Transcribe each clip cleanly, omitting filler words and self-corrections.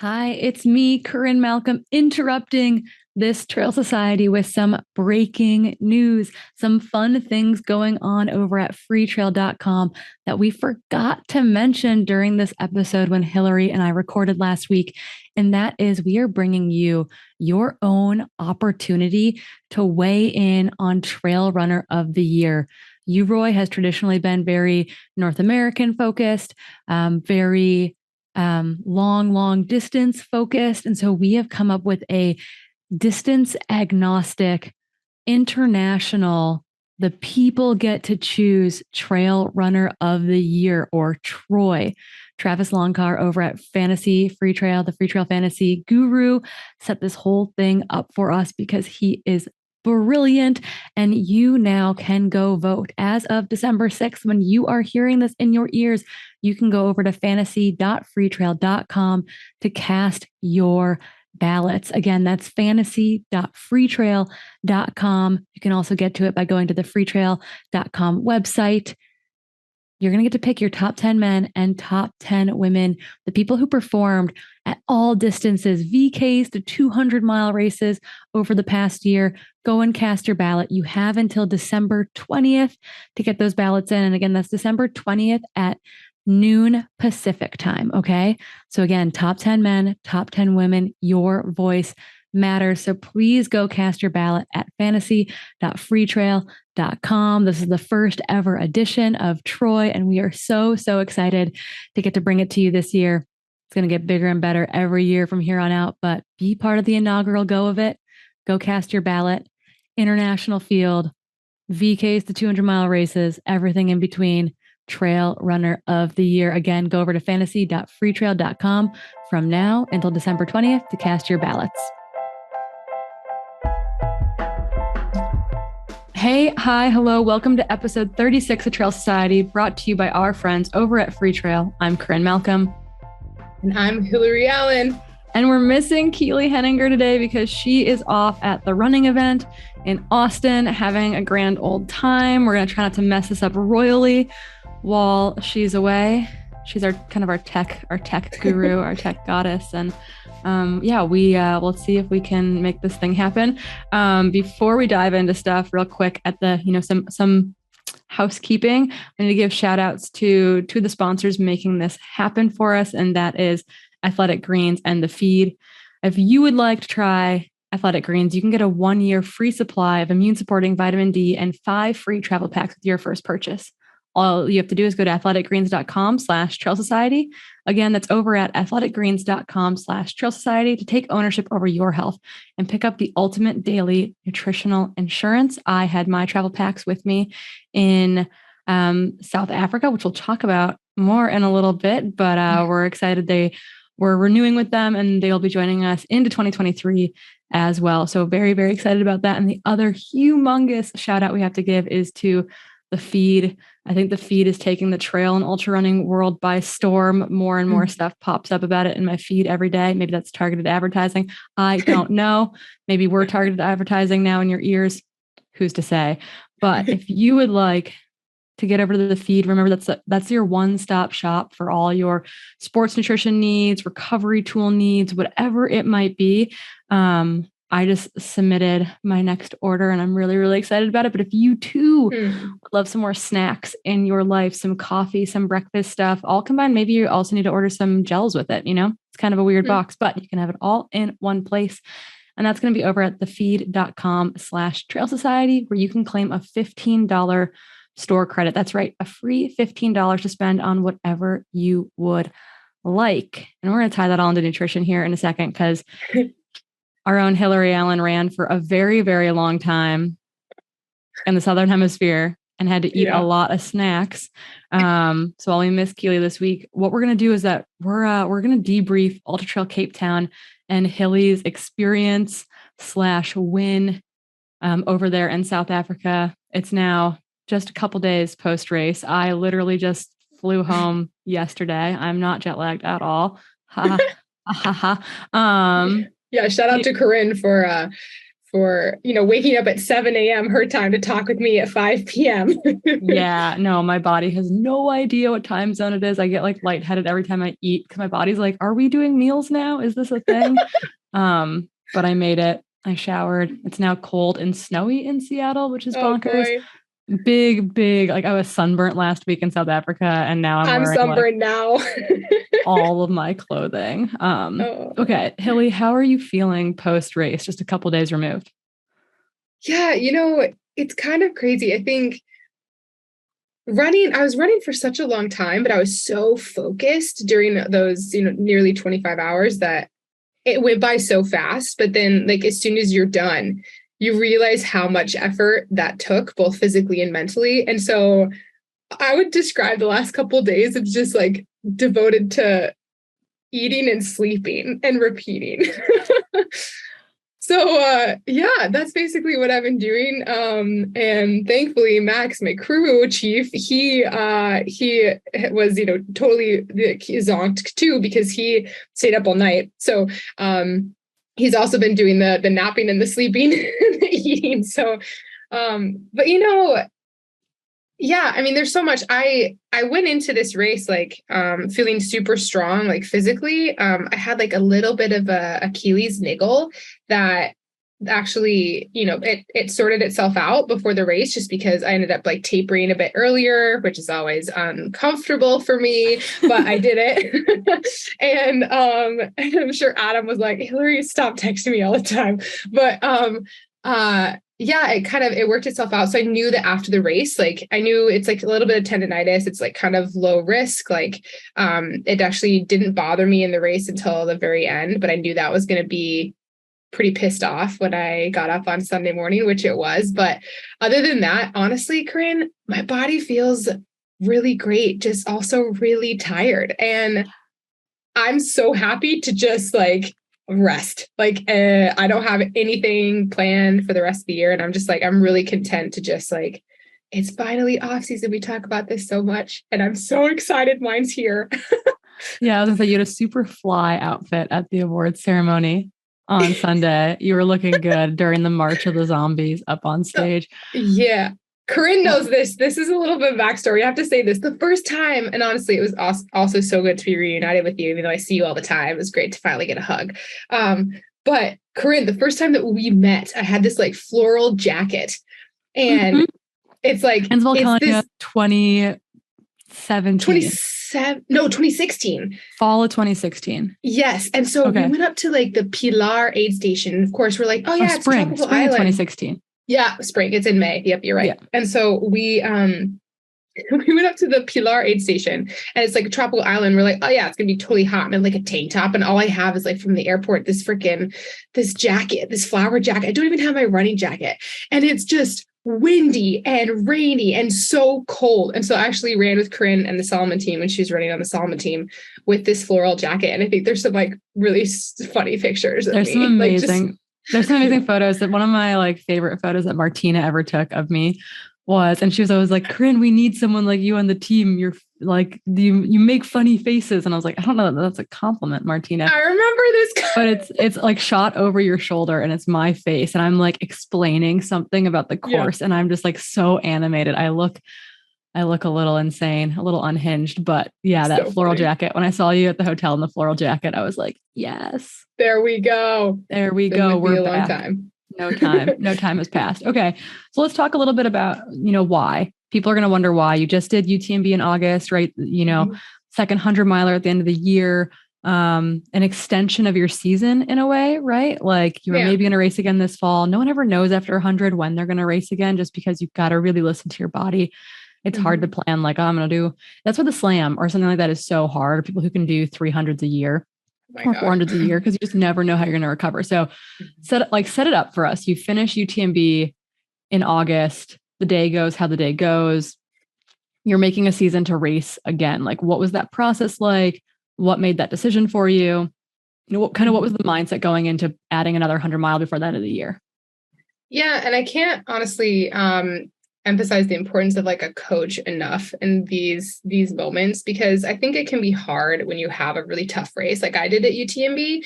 Hi, it's me, Corinne Malcolm, interrupting this Trail Society with some breaking news, some fun things going on over at freetrail.com that we forgot to mention during this episode when Hillary and I recorded last week. And that is, we are bringing you your own opportunity to weigh in on Trail Runner of the Year. UROY has traditionally been very North American focused, very long distance focused. And so we have come up with a distance agnostic, international, the people get to choose Trail Runner of the Year, or Troy. Travis Longcar over at Fantasy Freetrail, the Freetrail Fantasy Guru, set this whole thing up for us because he is brilliant. And you now can go vote. As of December 6th, when you are hearing this in your ears, you can go over to fantasy.freetrail.com to cast your ballots. Again, that's fantasy.freetrail.com. You can also get to it by going to the freetrail.com website. You're going to get to pick your top 10 men and top 10 women, the people who performed at all distances, VKs to 200-mile races over the past year. Go and cast your ballot. You have until December 20th to get those ballots in. And again, that's December 20th at noon Pacific time. Okay. So again, top 10 men, top 10 women, your voice matters. So please go cast your ballot at fantasy.freetrail.com. This is the first ever edition of Troy, and we are so excited to get to bring it to you this year. It's going to get bigger and better every year from here on out, but be part of the inaugural go of it. Go cast your ballot. International field, VKs to 200-mile races, everything in between. Trail Runner of the Year. Again, go over to fantasy.freetrail.com from now until December 20th to cast your ballots. Hey, hi, hello. Welcome to episode 36 of Trail Society, brought to you by our friends over at Freetrail. I'm Corinne Malcolm. And I'm Hillary Allen. And we're missing Keely Henninger today because she is off at the running event in Austin, having a grand old time. We're going to try not to mess this up royally while she's away. She's our tech guru, our tech goddess. And we'll see if we can make this thing happen. Before we dive into stuff real quick at the, some housekeeping, I need to give shout outs to the sponsors making this happen for us. And that is Athletic Greens and The Feed. If you would like to try Athletic Greens, you can get a 1-year free supply of immune supporting vitamin D and 5 free travel packs with your first purchase. All you have to do is go to athleticgreens.com/Trail Society. Again, that's over at athleticgreens.com/Trail Society to take ownership over your health and pick up the ultimate daily nutritional insurance. I had my travel packs with me in South Africa, which we'll talk about more in a little bit, but we're excited. We're renewing with them and they'll be joining us into 2023 as well. So very, very excited about that. And the other humongous shout out we have to give is to The Feed. I think The Feed is taking the trail and ultra running world by storm. More and more stuff pops up about it in my feed every day. Maybe that's targeted advertising. I don't know. Maybe we're targeted advertising now in your ears. Who's to say? But if you would like to get over to The Feed, remember that's your one-stop shop for all your sports nutrition needs, recovery tool needs, whatever it might be. I just submitted my next order and I'm really, really excited about it. But if you too would love some more snacks in your life, some coffee, some breakfast stuff, all combined, maybe you also need to order some gels with it. It's kind of a weird box, but you can have it all in one place. And that's going to be over at thefeed.com/Trail Society, where you can claim a $15 store credit. That's right. A free $15 to spend on whatever you would like. And we're going to tie that all into nutrition here in a second, because our own Hillary Allen ran for a very, very long time in the Southern Hemisphere and had to eat a lot of snacks. So while we miss Keely this week, what we're going to do is that we're going to debrief Ultra Trail Cape Town and Hilly's experience/win over there in South Africa. It's now just a couple days post-race. I literally just flew home yesterday. I'm not jet lagged at all. Ha ha ha. Yeah, shout out to Corinne for for, waking up at 7 a.m. her time to talk with me at 5 p.m. Yeah, no, my body has no idea what time zone it is. I get like lightheaded every time I eat because my body's like, are we doing meals now? Is this a thing? But I made it. I showered. It's now cold and snowy in Seattle, which is Oh bonkers. boy. Big. Like I was sunburnt last week in South Africa, and now I'm wearing sunburned now. all of my clothing. Oh. Okay, Hilly, how are you feeling post race? Just a couple days removed. Yeah, it's kind of crazy. I think I was running for such a long time, but I was so focused during those, nearly 25 hours that it went by so fast. But then like, as soon as you're done, you realize how much effort that took, both physically and mentally. And so I would describe the last couple of days as just like devoted to eating and sleeping and repeating. So, yeah, that's basically what I've been doing. And thankfully, Max, my crew chief, he was, totally zonked too, because he stayed up all night. So, he's also been doing the napping and the sleeping and the eating. So, but yeah, I mean, there's so much. I went into this race like feeling super strong, like physically. I had like a little bit of a Achilles niggle that actually, it sorted itself out before the race, just because I ended up like tapering a bit earlier, which is always uncomfortable for me, but I did it. And I'm sure Adam was like, Hillary, stop texting me all the time. But yeah, it worked itself out. So I knew that after the race, like I knew it's like a little bit of tendonitis. It's like kind of low risk. Like it actually didn't bother me in the race until the very end, but I knew that was going to be pretty pissed off when I got up on Sunday morning, which it was. But other than that, honestly, Corrine, my body feels really great, just also really tired. And I'm so happy to just like rest. Like I don't have anything planned for the rest of the year. And I'm just like, I'm really content to just like, it's finally off season. We talk about this so much and I'm so excited. Mine's here. Yeah, I was gonna say you had a super fly outfit at the awards ceremony on Sunday. You were looking good during the March of the Zombies up on stage. Yeah. Corrine knows this. This is a little bit of backstory. I have to say this. The first time, and honestly, it was also so good to be reunited with you, even though I see you all the time. It was great to finally get a hug. But Corrine, the first time that we met, I had this like floral jacket. And it's like, it's this 2017. 2016. Fall of 2016. Yes. And so we went up to like the Pilar aid station. And of course, we're like, oh yeah, it's spring tropical island. 2016. Yeah, spring. It's in May. Yep, you're right. Yeah. And so we went up to the Pilar aid station and it's like a tropical island. We're like, oh yeah, it's gonna be totally hot. And I'm like a tank top. And all I have is like from the airport, this jacket, this flower jacket. I don't even have my running jacket. And it's just windy and rainy and so cold. And so I actually ran with Corrine and the Solomon team, and she's running on the Solomon team with this floral jacket. And I think there's some like really funny pictures of there's me. Some amazing There's some amazing photos. That one of my like favorite photos that Martina ever took of me was, and she was always like, Corrine, we need someone like you on the team. You're like, you make funny faces. And I was like, I don't know that that's a compliment, Martina. I remember this. But it's like shot over your shoulder and it's my face. And I'm like explaining something about the course. Yeah. And I'm just like so animated. I look a little insane, a little unhinged, but yeah, that so floral funny jacket. When I saw you at the hotel in the floral jacket, I was like, yes, there we go. We're back. Time. No time has passed. Okay. So let's talk a little bit about, why people are going to wonder why you just did UTMB in August, right? Second 100 miler at the end of the year, an extension of your season in a way, right? Like you were maybe going to race again this fall. No one ever knows after 100 when they're going to race again, just because you've got to really listen to your body. It's hard to plan like, I'm going to do, that's what the slam or something like that is so hard. People who can do 300s a year or 400s a year, because you just never know how you're going to recover. So set it up for us. You finish UTMB in August. The day goes how the day goes. You're making a season to race again. Like, what was that process like? What made that decision for you? What was the mindset going into adding another 100 mile before the end of the year? Yeah. And I can't honestly emphasize the importance of like a coach enough in these moments, because I think it can be hard when you have a really tough race like I did at UTMB.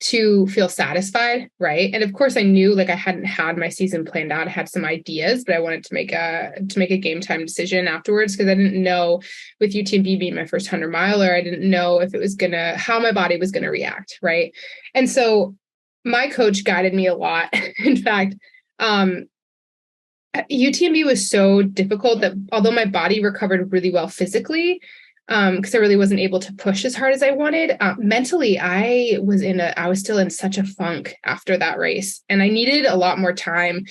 to feel satisfied, right? And of course I knew like I hadn't had my season planned out. I had some ideas, but I wanted to make a game time decision afterwards, because I didn't know, with UTMB being my first 100-miler, I didn't know if it was how my body was gonna react, right? And so my coach guided me a lot. In fact, UTMB was so difficult that although my body recovered really well physically, because I really wasn't able to push as hard as I wanted, mentally, I was still in such a funk after that race. And I needed a lot more time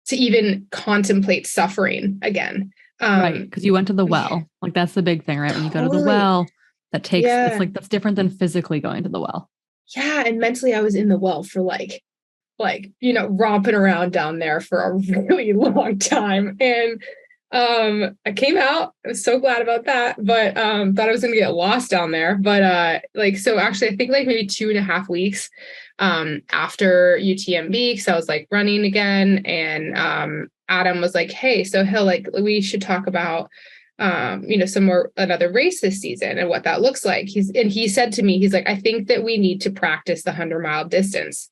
to even contemplate suffering again. Right. Because you went to the well. Like that's the big thing, right? When you go to the well, it's like, that's different than physically going to the well. Yeah. And mentally I was in the well for romping around down there for a really long time. And I came out. I was so glad about that, but thought I was gonna get lost down there. But so actually I think like maybe 2.5 weeks after UTMB, because I was like running again, and Adam was like, hey, so we should talk about another race this season and what that looks like. He said to me, he's like, I think that we need to practice the 100-mile distance.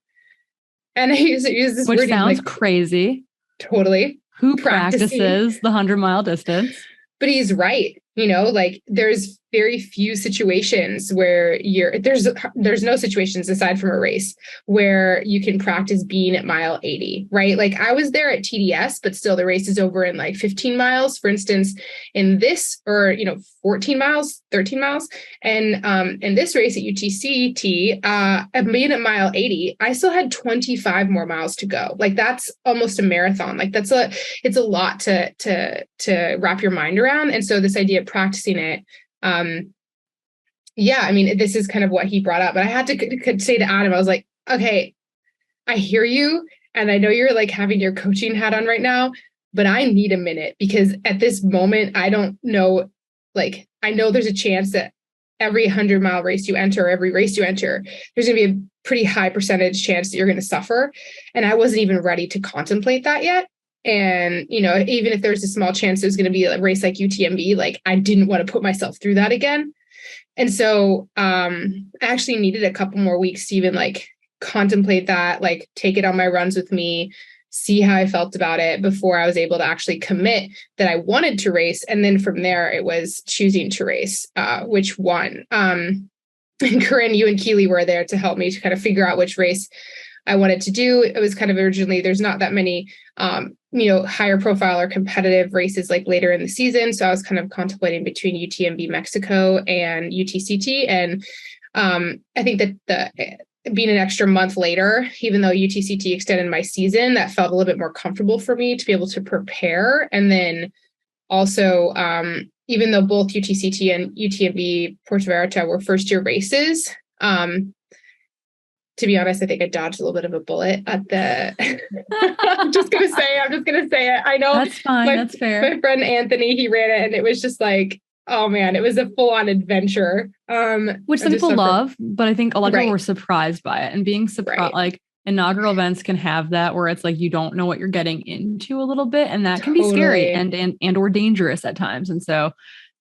And I use this Which word, sounds crazy. Totally. Who practices the 100-mile distance? But he's right. There's very few situations where there's no situations aside from a race where you can practice being at mile 80, right? Like I was there at TDS, but still the race is over in like 15 miles, for instance, in this, or 14 miles, 13 miles. And in this race at UTCT, being at mile 80, I still had 25 more miles to go. Like that's almost a marathon. Like it's a lot to wrap your mind around. And so this idea of practicing it, this is kind of what he brought up. But I had to say to Adam, I was like, okay, I hear you. And I know you're like having your coaching hat on right now, but I need a minute, because at this moment, I don't know, like, I know there's a chance that every 100-mile race you enter, every race you enter, there's going to be a pretty high percentage chance that you're going to suffer. And I wasn't even ready to contemplate that yet. And, even if there's a small chance there's going to be a race like UTMB, like I didn't want to put myself through that again. And so I actually needed a couple more weeks to even like contemplate that, like take it on my runs with me, see how I felt about it before I was able to actually commit that I wanted to race. And then from there, it was choosing to race, which one. And Corrine, you and Keely were there to help me to kind of figure out which race I wanted to do. It was kind of originally, there's not that many, higher profile or competitive races like later in the season. So I was kind of contemplating between UTMB Mexico and UTCT. And I think that being an extra month later, even though UTCT extended my season, that felt a little bit more comfortable for me to be able to prepare. And then also, even though both UTCT and UTMB Puerto Vallarta were first year races, to be honest, I think I dodged a little bit of a bullet at the, I'm just going to say it. I know that's fine. That's fair. My friend Anthony, he ran it and it was just like, oh man, it was a full on adventure. Which some people love, but I think a lot of people were surprised by it, and being surprised, like inaugural events can have that where it's like, you don't know what you're getting into a little bit. And that can be scary and or dangerous at times. And so,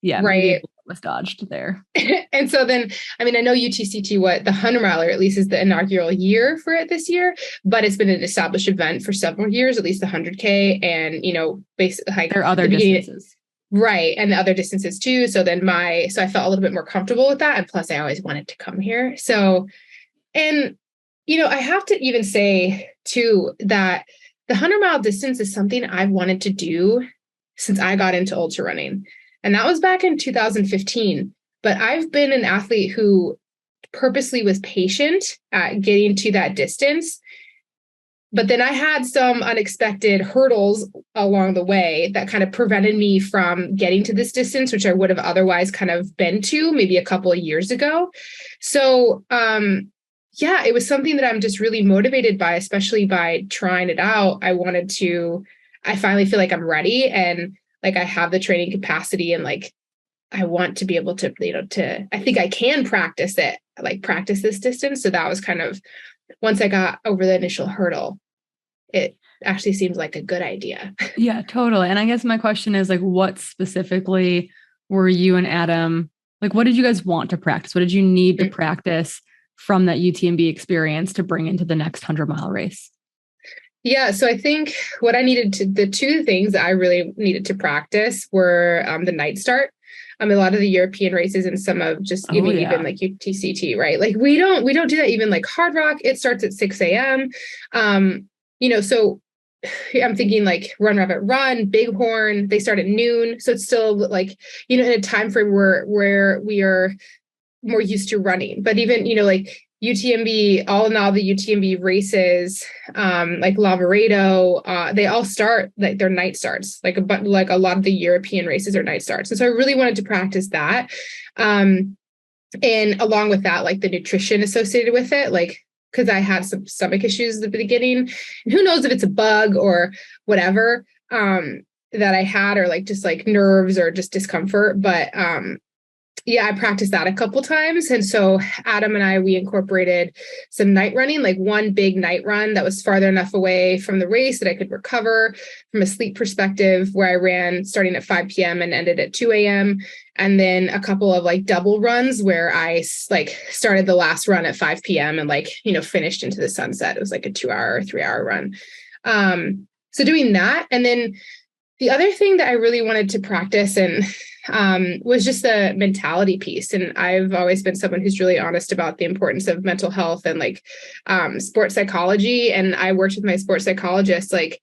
maybe was dodged there. And so then, I know UTCT, the 100-miler at least is the inaugural year for it this year, but it's been an established event for several years, at least the 100K, and, basically like there are other distances. Right. And the other distances too. So then so I felt a little bit more comfortable with that. And plus I always wanted to come here. So, and, I have to even say too, that the 100-mile distance is something I've wanted to do since I got into ultra running. And that was back in 2015. But I've been an athlete who purposely was patient at getting to that distance. But then I had some unexpected hurdles along the way that kind of prevented me from getting to this distance, which I would have otherwise kind of been to maybe a couple of years ago. So, it was something that I'm just really motivated by, especially by trying it out. I finally feel like I'm ready, and like I have the training capacity, and like I want to be able to, I think I can practice this distance. So that was kind of, once I got over the initial hurdle, it actually seems like a good idea. Yeah, totally. And I guess my question is like, what specifically were you and Adam, like, what did you guys want to practice? What did you need to practice from that UTMB experience to bring into the next 100-mile race? Yeah. So I think the two things that I really needed to practice were the night start. A lot of the European races and some of just even like UTCT, right? Like we don't do that. Even like Hard Rock, it starts at 6 a.m. So I'm thinking like Run Rabbit Run, Bighorn, they start at noon. So it's still like, in a time frame where we are more used to running. But even, like UTMB, all in all, the UTMB races, like Lavaredo, they all start like their night starts, like a lot of the European races are night starts. And so I really wanted to practice that. And along with that, like the nutrition associated with it, like, because I had some stomach issues at the beginning, and who knows if it's a bug or whatever that I had, or like just like nerves or just discomfort. But I practiced that a couple times. And so Adam and I, we incorporated some night running, like one big night run that was farther enough away from the race that I could recover from a sleep perspective, where I ran starting at 5 p.m. and ended at 2 a.m. And then a couple of like double runs where I like started the last run at 5 p.m. and like, finished into the sunset. It was like a 2-hour or 3-hour run. So doing that. And then the other thing that I really wanted to practice and was just the mentality piece. And I've always been someone who's really honest about the importance of mental health and like sports psychology. And I worked with my sports psychologist, like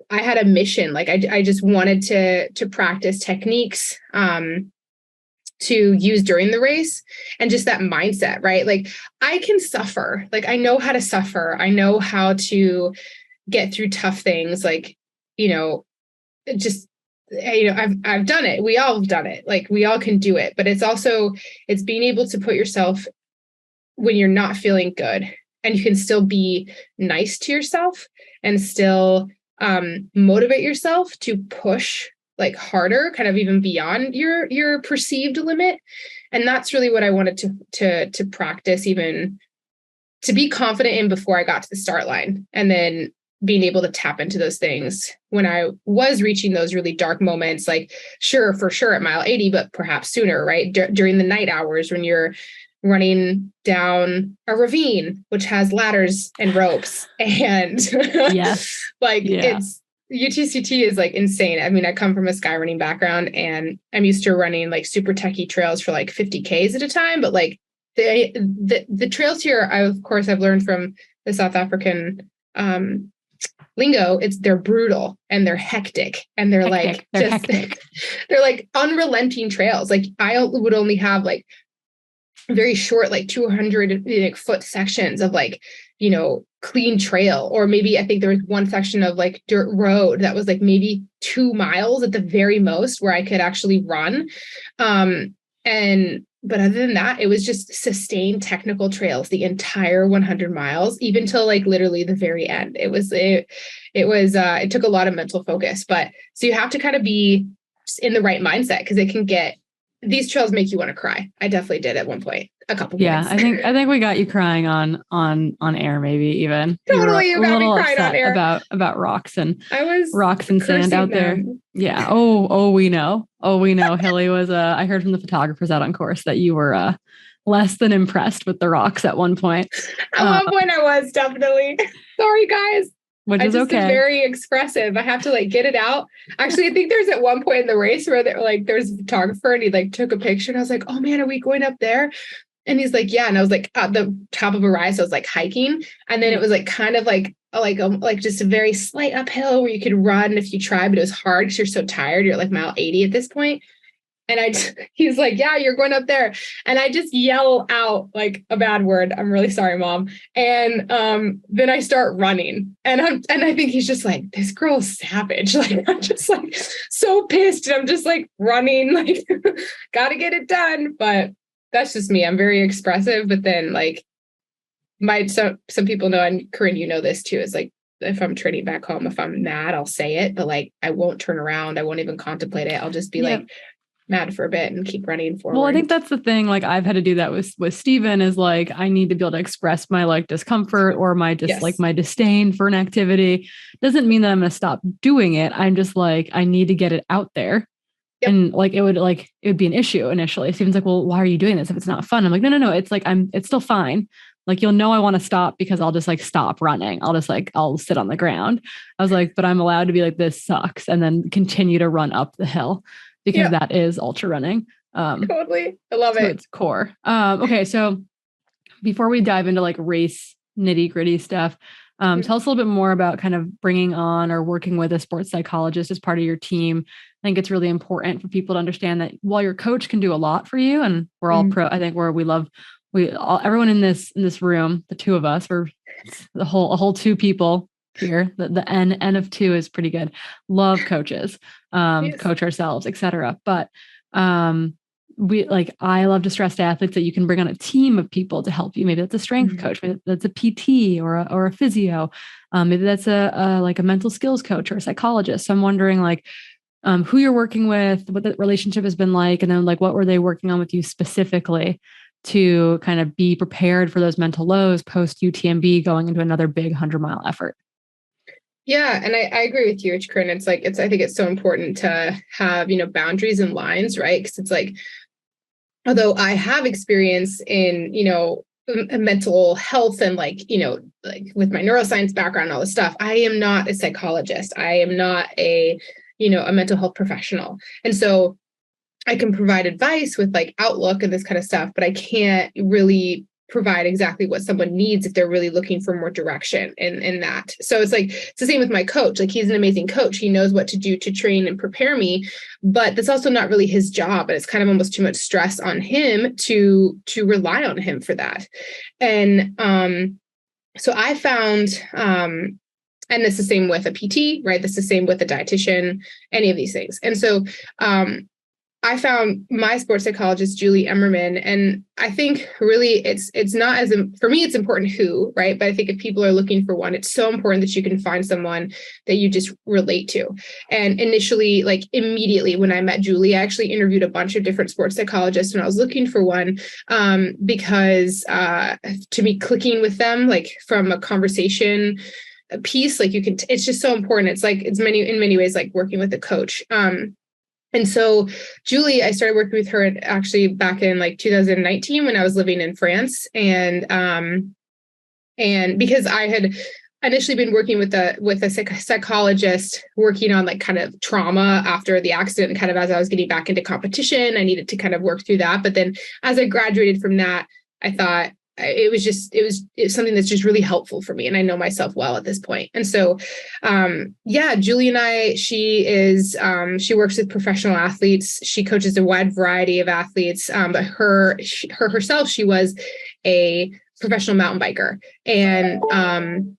I had a mission. Like I just wanted to practice techniques to use during the race, and just that mindset, right? Like I can suffer, like I know how to suffer. I know how to get through tough things. Like, just, I've done it. We all have done it. Like we all can do it, but it's being able to put yourself when you're not feeling good, and you can still be nice to yourself and still motivate yourself to push like harder, kind of even beyond your perceived limit. And that's really what I wanted to practice, even to be confident in before I got to the start line. And then being able to tap into those things when I was reaching those really dark moments, like for sure at mile 80, but perhaps sooner, right? During the night hours when you're running down a ravine, which has ladders and ropes, and it's UTCT is like insane. I mean, I come from a sky running background, and I'm used to running like super techie trails for like 50 Ks at a time. But like the trails here, I've learned from the South African lingo, they're brutal and they're hectic, and they're like unrelenting trails. Like I would only have like very short, like 200 foot sections of like, clean trail. Or maybe I think there was one section of like dirt road that was like maybe 2 miles at the very most where I could actually run. But other than that, it was just sustained technical trails the entire 100 miles, even till like literally the very end. It took a lot of mental focus, but so you have to kind of be in the right mindset, because these trails make you want to cry. I definitely did at one point, a couple points. I think we got you crying on air, maybe even. Totally, you got me crying on air about rocks and rocks and sand out there. Yeah. Oh, we know. Hilly was I heard from the photographers out on course that you were less than impressed with the rocks at one point. At one point I was, definitely. Sorry, guys. Which is okay. Am very expressive. I have to like get it out. Actually, I think there's at one point in the race where there's a photographer, and he like took a picture, and I was like, oh man, are we going up there? And he's like, yeah. And I was like at the top of a rise. So I was like hiking. And then it was like kind of like just a very slight uphill where you could run if you try, but it was hard because you're so tired. You're at like mile 80 at this point. And he's like, yeah, you're going up there. And I just yell out like a bad word. I'm really sorry, Mom. And then I start running, and I think he's just like, this girl's savage. Like, I'm just like so pissed. And I'm just like running, like, gotta get it done. But that's just me. I'm very expressive. But then like some people know, and Corrine, you know this too, is like, if I'm training back home, if I'm mad, I'll say it, but like, I won't turn around. I won't even contemplate it. I'll just be like mad for a bit and keep running forward. Well, I think that's the thing. Like I've had to do that with Steven, is like, I need to be able to express my like discomfort or my like my disdain for an activity. Doesn't mean that I'm going to stop doing it. I'm just like, I need to get it out there. Yep. And like, it would be an issue initially. Steven's like, well, why are you doing this if it's not fun? I'm like, no. It's like, it's still fine. Like, you'll know I want to stop because I'll just like stop running. I'll sit on the ground. I was like, but I'm allowed to be like, this sucks. And then continue to run up the hill because that is ultra running. Totally. I love it. It's core. Okay. So before we dive into like race nitty gritty stuff, tell us a little bit more about kind of bringing on or working with a sports psychologist as part of your team. I think it's really important for people to understand that while your coach can do a lot for you, and we're all pro, I think everyone in this room, the two of us, we're a whole two people here. The N of two is pretty good. Love coaches, coach ourselves, etc. But I love to stress to athletes that you can bring on a team of people to help you. Maybe that's a strength coach, maybe that's a PT or a physio. Maybe that's a mental skills coach or a psychologist. So I'm wondering who you're working with, what the relationship has been like, and then what were they working on with you specifically to kind of be prepared for those mental lows post UTMB going into another big 100-mile effort. Yeah. And I agree with you, Corinne. I think it's so important to have, boundaries and lines, right? Because it's like, although I have experience in, mental health and with my neuroscience background, and all this stuff, I am not a psychologist. I am not a mental health professional. And so I can provide advice with outlook and this kind of stuff, but I can't really provide exactly what someone needs if they're really looking for more direction in that. So it's the same with my coach. He's an amazing coach. He knows what to do to train and prepare me, but that's also not really his job. And it's kind of almost too much stress on him to rely on him for that. And so I found, and it's the same with a PT, right? That's the same with a dietitian, any of these things. And so I found my sports psychologist, Julie Emmerman, and I think really it's not for me, it's important who, right? But I think if people are looking for one, it's so important that you can find someone that you just relate to. And initially, immediately when I met Julie, I actually interviewed a bunch of different sports psychologists when I was looking for one, because to me, clicking with them, from a conversation piece, it's just so important. It's in many ways like working with a coach. And so Julie, I started working with her actually back in 2019 when I was living in France. And because I had initially been working with a psychologist working on kind of trauma after the accident, and kind of as I was getting back into competition, I needed to kind of work through that. But then as I graduated from that, I thought it's something that's just really helpful for me. And I know myself well at this point. And so, Julie and I, she works with professional athletes. She coaches a wide variety of athletes. But herself, she was a professional mountain biker. And,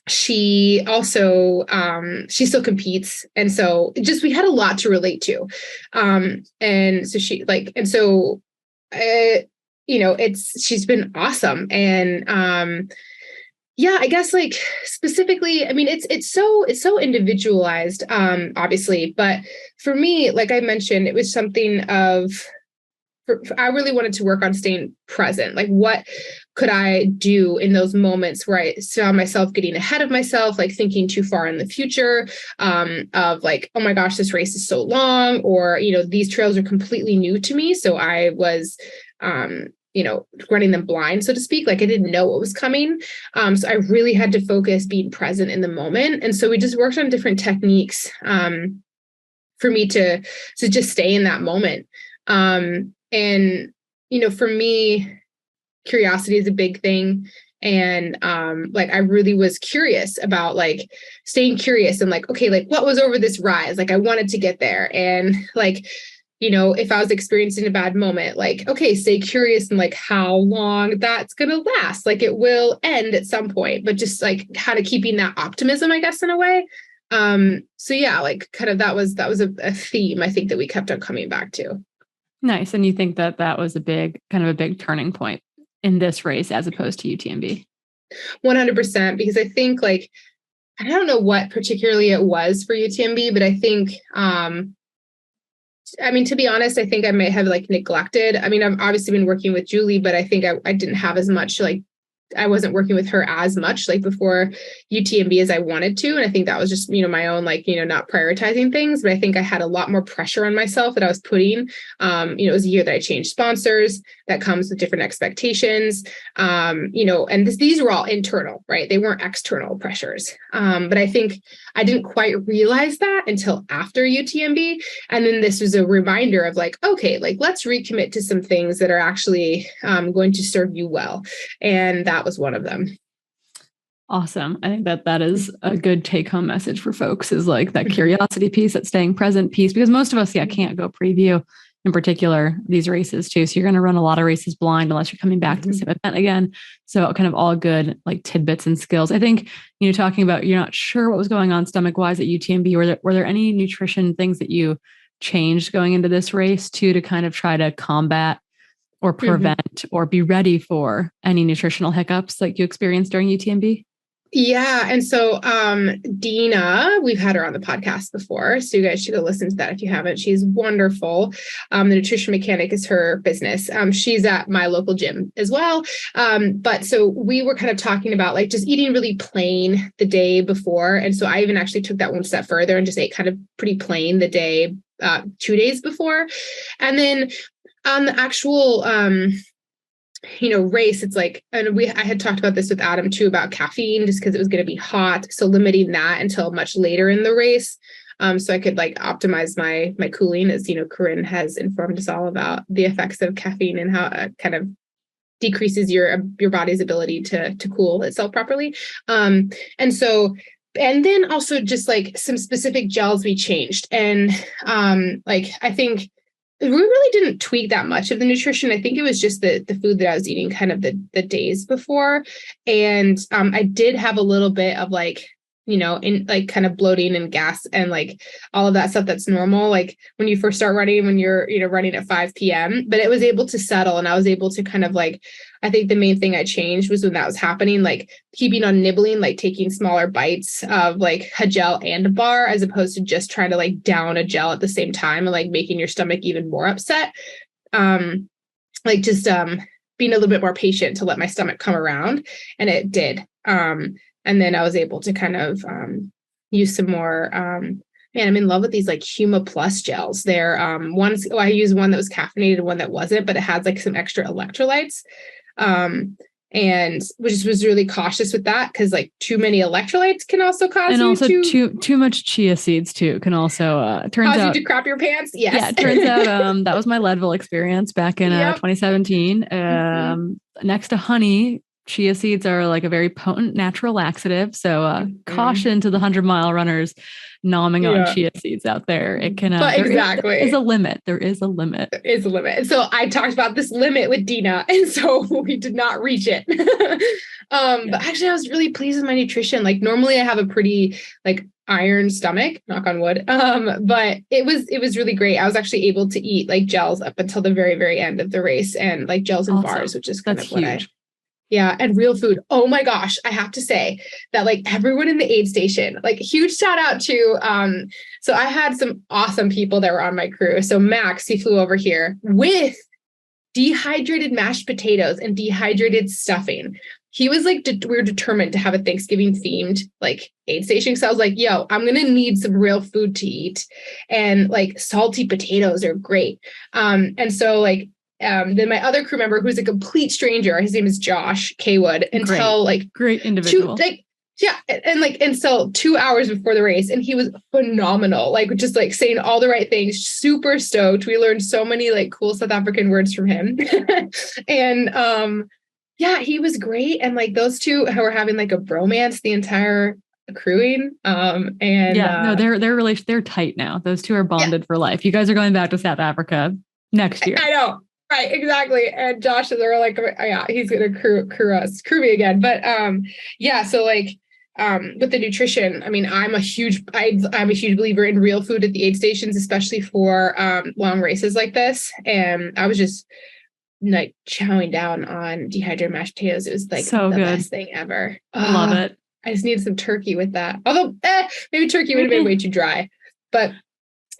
she also, she still competes. And so we had a lot to relate to. And so she's been awesome. And, I guess specifically, I mean, it's so individualized, obviously, but for me, like I mentioned, it was something I really wanted to work on staying present. What could I do in those moments where I saw myself getting ahead of myself, thinking too far in the future, of oh my gosh, this race is so long, or, these trails are completely new to me. So I was, running them blind, so to speak. I didn't know what was coming. So I really had to focus being present in the moment. And so we just worked on different techniques, for me to just stay in that moment. And, for me, curiosity is a big thing. And, I really was curious about staying curious and okay, what was over this rise? I wanted to get there. And if I was experiencing a bad moment, okay, stay curious and how long that's going to last. It will end at some point, but just kind of keeping that optimism, I guess, in a way. So yeah, kind of that was a theme, I think, that we kept on coming back to. Nice. And you think that was a big turning point in this race as opposed to UTMB? 100%, because I think I don't know what particularly it was for UTMB, but I think, to be honest, I think I may have neglected. I've obviously been working with Julie, but I think I didn't have as much I wasn't working with her as much like before UTMB as I wanted to. And I think that was just, my own, like, not prioritizing things, but I think I had a lot more pressure on myself that I was putting. It was a year that I changed sponsors. That comes with different expectations. And these were all internal, right? They weren't external pressures. But I think I didn't quite realize that until after UTMB. And then this was a reminder of like, okay, like let's recommit to some things that are actually going to serve you well. And that was one of them. Awesome. I think that is a good take home message for folks, is like that curiosity piece, that staying present piece, because most of us, can't go preview in particular these races too. So you're going to run a lot of races blind unless you're coming back to the same event again. So kind of all good like tidbits and skills. I think, talking about, you're not sure what was going on stomach wise at UTMB. Were there any nutrition things that you changed going into this race too, to kind of try to combat or prevent or be ready for any nutritional hiccups like you experienced during UTMB? Yeah. And so Dina, we've had her on the podcast before, so you guys should go listen to that if you haven't. She's wonderful. The Nutrition Mechanic is her business. She's at my local gym as well. But so we were kind of talking about like just eating really plain the day before. And so I even actually took that one step further and just ate kind of pretty plain the day, 2 days before. And then on the actual race, it's like, and I had talked about this with Adam too, about caffeine, just because it was going to be hot. So limiting that until much later in the race. So I could like optimize my cooling, as, Corrine has informed us all about the effects of caffeine and how it kind of decreases your body's ability to cool itself properly. And then also just like some specific gels we changed. And I think we really didn't tweak that much of the nutrition. I think it was just the food that I was eating kind of the days before. And I did have a little bit of like, in like kind of bloating and gas and like all of that stuff that's normal. Like when you first start running, when you're, running at 5 p.m., but it was able to settle. And I was able to kind of like, I think the main thing I changed was when that was happening, like keeping on nibbling, like taking smaller bites of like a gel and a bar, as opposed to just trying to like down a gel at the same time and like making your stomach even more upset. Being a little bit more patient to let my stomach come around. And it did. And then I was able to kind of use some more, I'm in love with these like Huma Plus gels. They're I used one that was caffeinated and one that wasn't, but it had like some extra electrolytes. And which was really cautious with that, because like too many electrolytes can also cause too much chia seeds too can also cause you to crap your pants. Yes. Yeah, it turns out that was my Leadville experience back in 2017. Next to honey, chia seeds are like a very potent natural laxative. So caution to the 100-mile runners nomming on chia seeds out there. It can, there is a limit. There is a limit. There is a limit. So I talked about this limit with Dina, and so we did not reach it. But actually I was really pleased with my nutrition. Like normally I have a pretty like iron stomach, knock on wood. But it was really great. I was actually able to eat like gels up until the very, very end of the race, and like gels and bars, which is kind of what huge. And real food. Oh my gosh. I have to say that like everyone in the aid station, like huge shout out to, so I had some awesome people that were on my crew. So Max, he flew over here with dehydrated mashed potatoes and dehydrated stuffing. He was like, we were determined to have a Thanksgiving themed like aid station. So I was like, yo, I'm going to need some real food to eat, and like salty potatoes are great. And so like, then my other crew member, who's a complete stranger, his name is Josh Kaywood, great individual. And so 2 hours before the race, and he was phenomenal, like just like saying all the right things, super stoked. We learned so many like cool South African words from him. And he was great. And like those two were having like a bromance the entire crewing. They're tight now. Those two are bonded for life. You guys are going back to South Africa next year. I know. Right, exactly. And Josh is like, he's gonna crew me again. But so like with the nutrition, I'm a huge believer in real food at the aid stations, especially for long races like this. And I was just like chowing down on dehydrated mashed potatoes. It was like the best thing ever. Love it. I just needed some turkey with that. Although maybe turkey would have been way too dry. But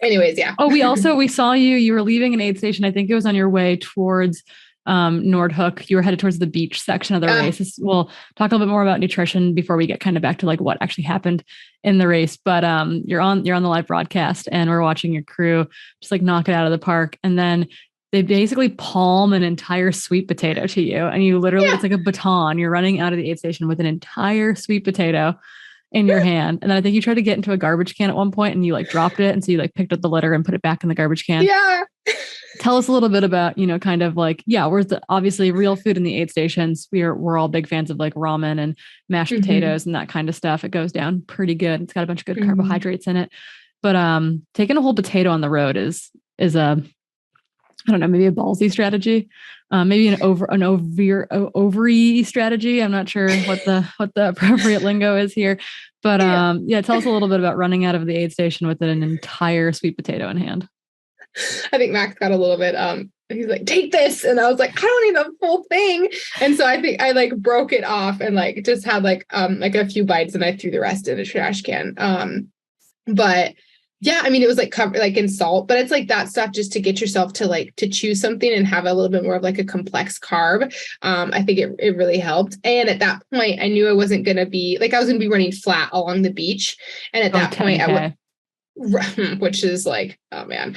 anyways, yeah. We saw you were leaving an aid station. I think it was on your way towards Nordhook. You were headed towards the beach section of the race. We'll talk a little bit more about nutrition before we get kind of back to like what actually happened in the race. But you're on the live broadcast and we're watching your crew just like knock it out of the park. And then they basically palm an entire sweet potato to you. And you literally, it's like a baton. You're running out of the aid station with an entire sweet potato in your hand. And then I think you tried to get into a garbage can at one point and you like dropped it. And so you like picked up the litter and put it back in the garbage can. Yeah. Tell us a little bit about, kind of like, where's the obviously real food in the aid stations. We're all big fans of like ramen and mashed potatoes and that kind of stuff. It goes down pretty good. It's got a bunch of good carbohydrates in it. But taking a whole potato on the road is a, I don't know, maybe a ballsy strategy, maybe an ovary strategy. I'm not sure what the appropriate lingo is here, but tell us a little bit about running out of the aid station with an entire sweet potato in hand. I think Max got a little bit, he's like, take this. And I was like, I don't need the full thing. And so I think I like broke it off and like just had like a few bites and I threw the rest in a trash can. But yeah, I mean, it was like covered like in salt, but it's like that stuff just to get yourself to chew something and have a little bit more of like a complex carb. I think it really helped. And at that point, I knew I wasn't going to be like, I was going to be running flat along the beach. And at that point, which is like, oh man,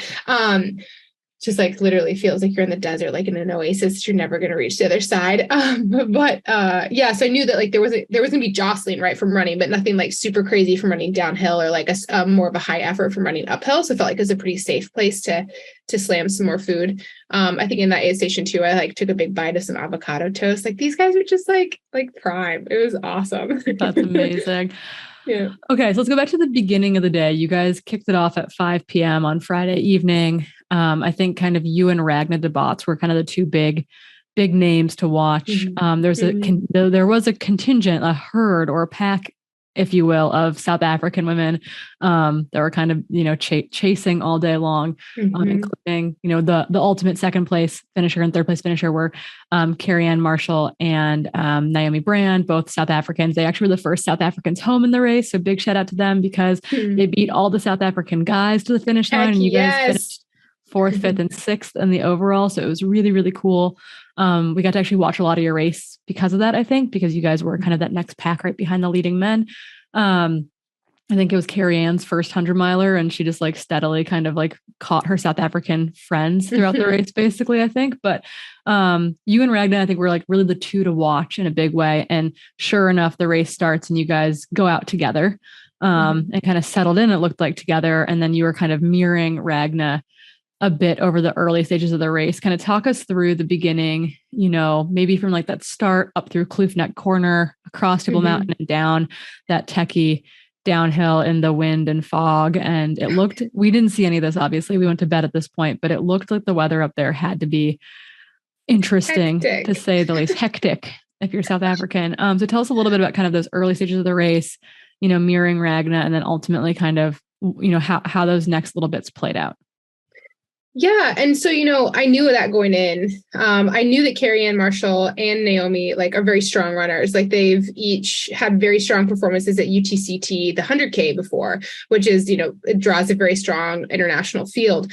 just like literally feels like you're in the desert, like in an oasis, you're never going to reach the other side. So I knew that like there was going to be jostling right from running, but nothing like super crazy from running downhill or like a more of a high effort from running uphill. So I felt like it was a pretty safe place to slam some more food. I think in that aid station too, I like took a big bite of some avocado toast. Like these guys were just like prime. It was awesome. That's amazing. Yeah. Okay, so let's go back to the beginning of the day. You guys kicked it off at 5 p.m. on Friday evening. I think kind of you and Ragna DeBots were kind of the two big names to watch. There was a contingent, a herd or a pack, if you will, of South African women that were kind of, chasing all day long, including, the ultimate second place finisher and third place finisher were Carrie-Ann Marshall and Naomi Brand, both South Africans. They actually were the first South Africans home in the race. So big shout out to them because they beat all the South African guys to the finish line. And you guys finished 4th, 5th, and 6th in the overall. So it was really, really cool. We got to actually watch a lot of your race because of that, I think, because you guys were kind of that next pack right behind the leading men. I think it was Carrie-Ann's first 100-miler, and she just like steadily kind of like caught her South African friends throughout the race, basically, I think. But you and Ragna, I think, were like really the two to watch in a big way. And sure enough, the race starts and you guys go out together and kind of settled in, it looked like, together. And then you were kind of mirroring Ragna a bit over the early stages of the race. Kind of talk us through the beginning, maybe from like that start up through Kloof Neck Corner, across Table Mountain and down that techie downhill in the wind and fog. And it looked, we didn't see any of this, obviously. We went to bed at this point, but it looked like the weather up there had to be interesting, to say the least. Hectic, if you're South African. So tell us a little bit about kind of those early stages of the race, mirroring Ragna, and then ultimately kind of, how those next little bits played out. Yeah. And so, I knew that going in. I knew that Carrie-Ann Marshall and Naomi are very strong runners. Like they've each had very strong performances at UTCT, the 100K before, which is, it draws a very strong international field.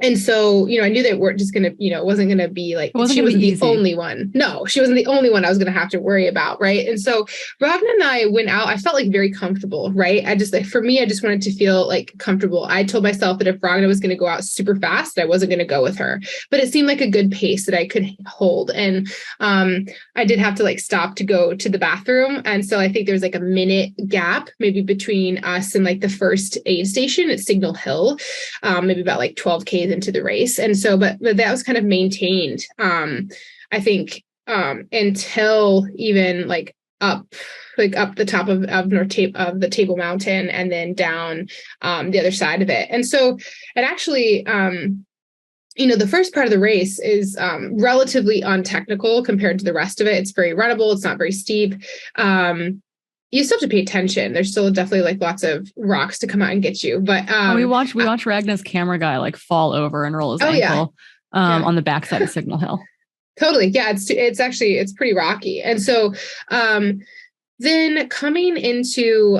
And so, I knew they weren't just going to, it wasn't going to be like, she wasn't the only one. No, she wasn't the only one I was going to have to worry about. Right. And so Ragna and I went out, I felt like very comfortable. Right. For me, I just wanted to feel like comfortable. I told myself that if Ragna was going to go out super fast, I wasn't going to go with her, but it seemed like a good pace that I could hold. And I did have to stop to go to the bathroom. And so I think there was a minute gap maybe between us and the first aid station at Signal Hill, maybe about 12K into the race. And so, but that was kind of maintained, I think, until even up the top of the Table Mountain and then down the other side of it. And so it actually, the first part of the race is relatively untechnical compared to the rest of it. It's very runnable. It's not very steep. You still have to pay attention. There's still definitely lots of rocks to come out and get you. But we watched Ragna's camera guy fall over and roll his ankle on the backside of Signal Hill. Totally. Yeah. It's pretty rocky. And so, Then coming into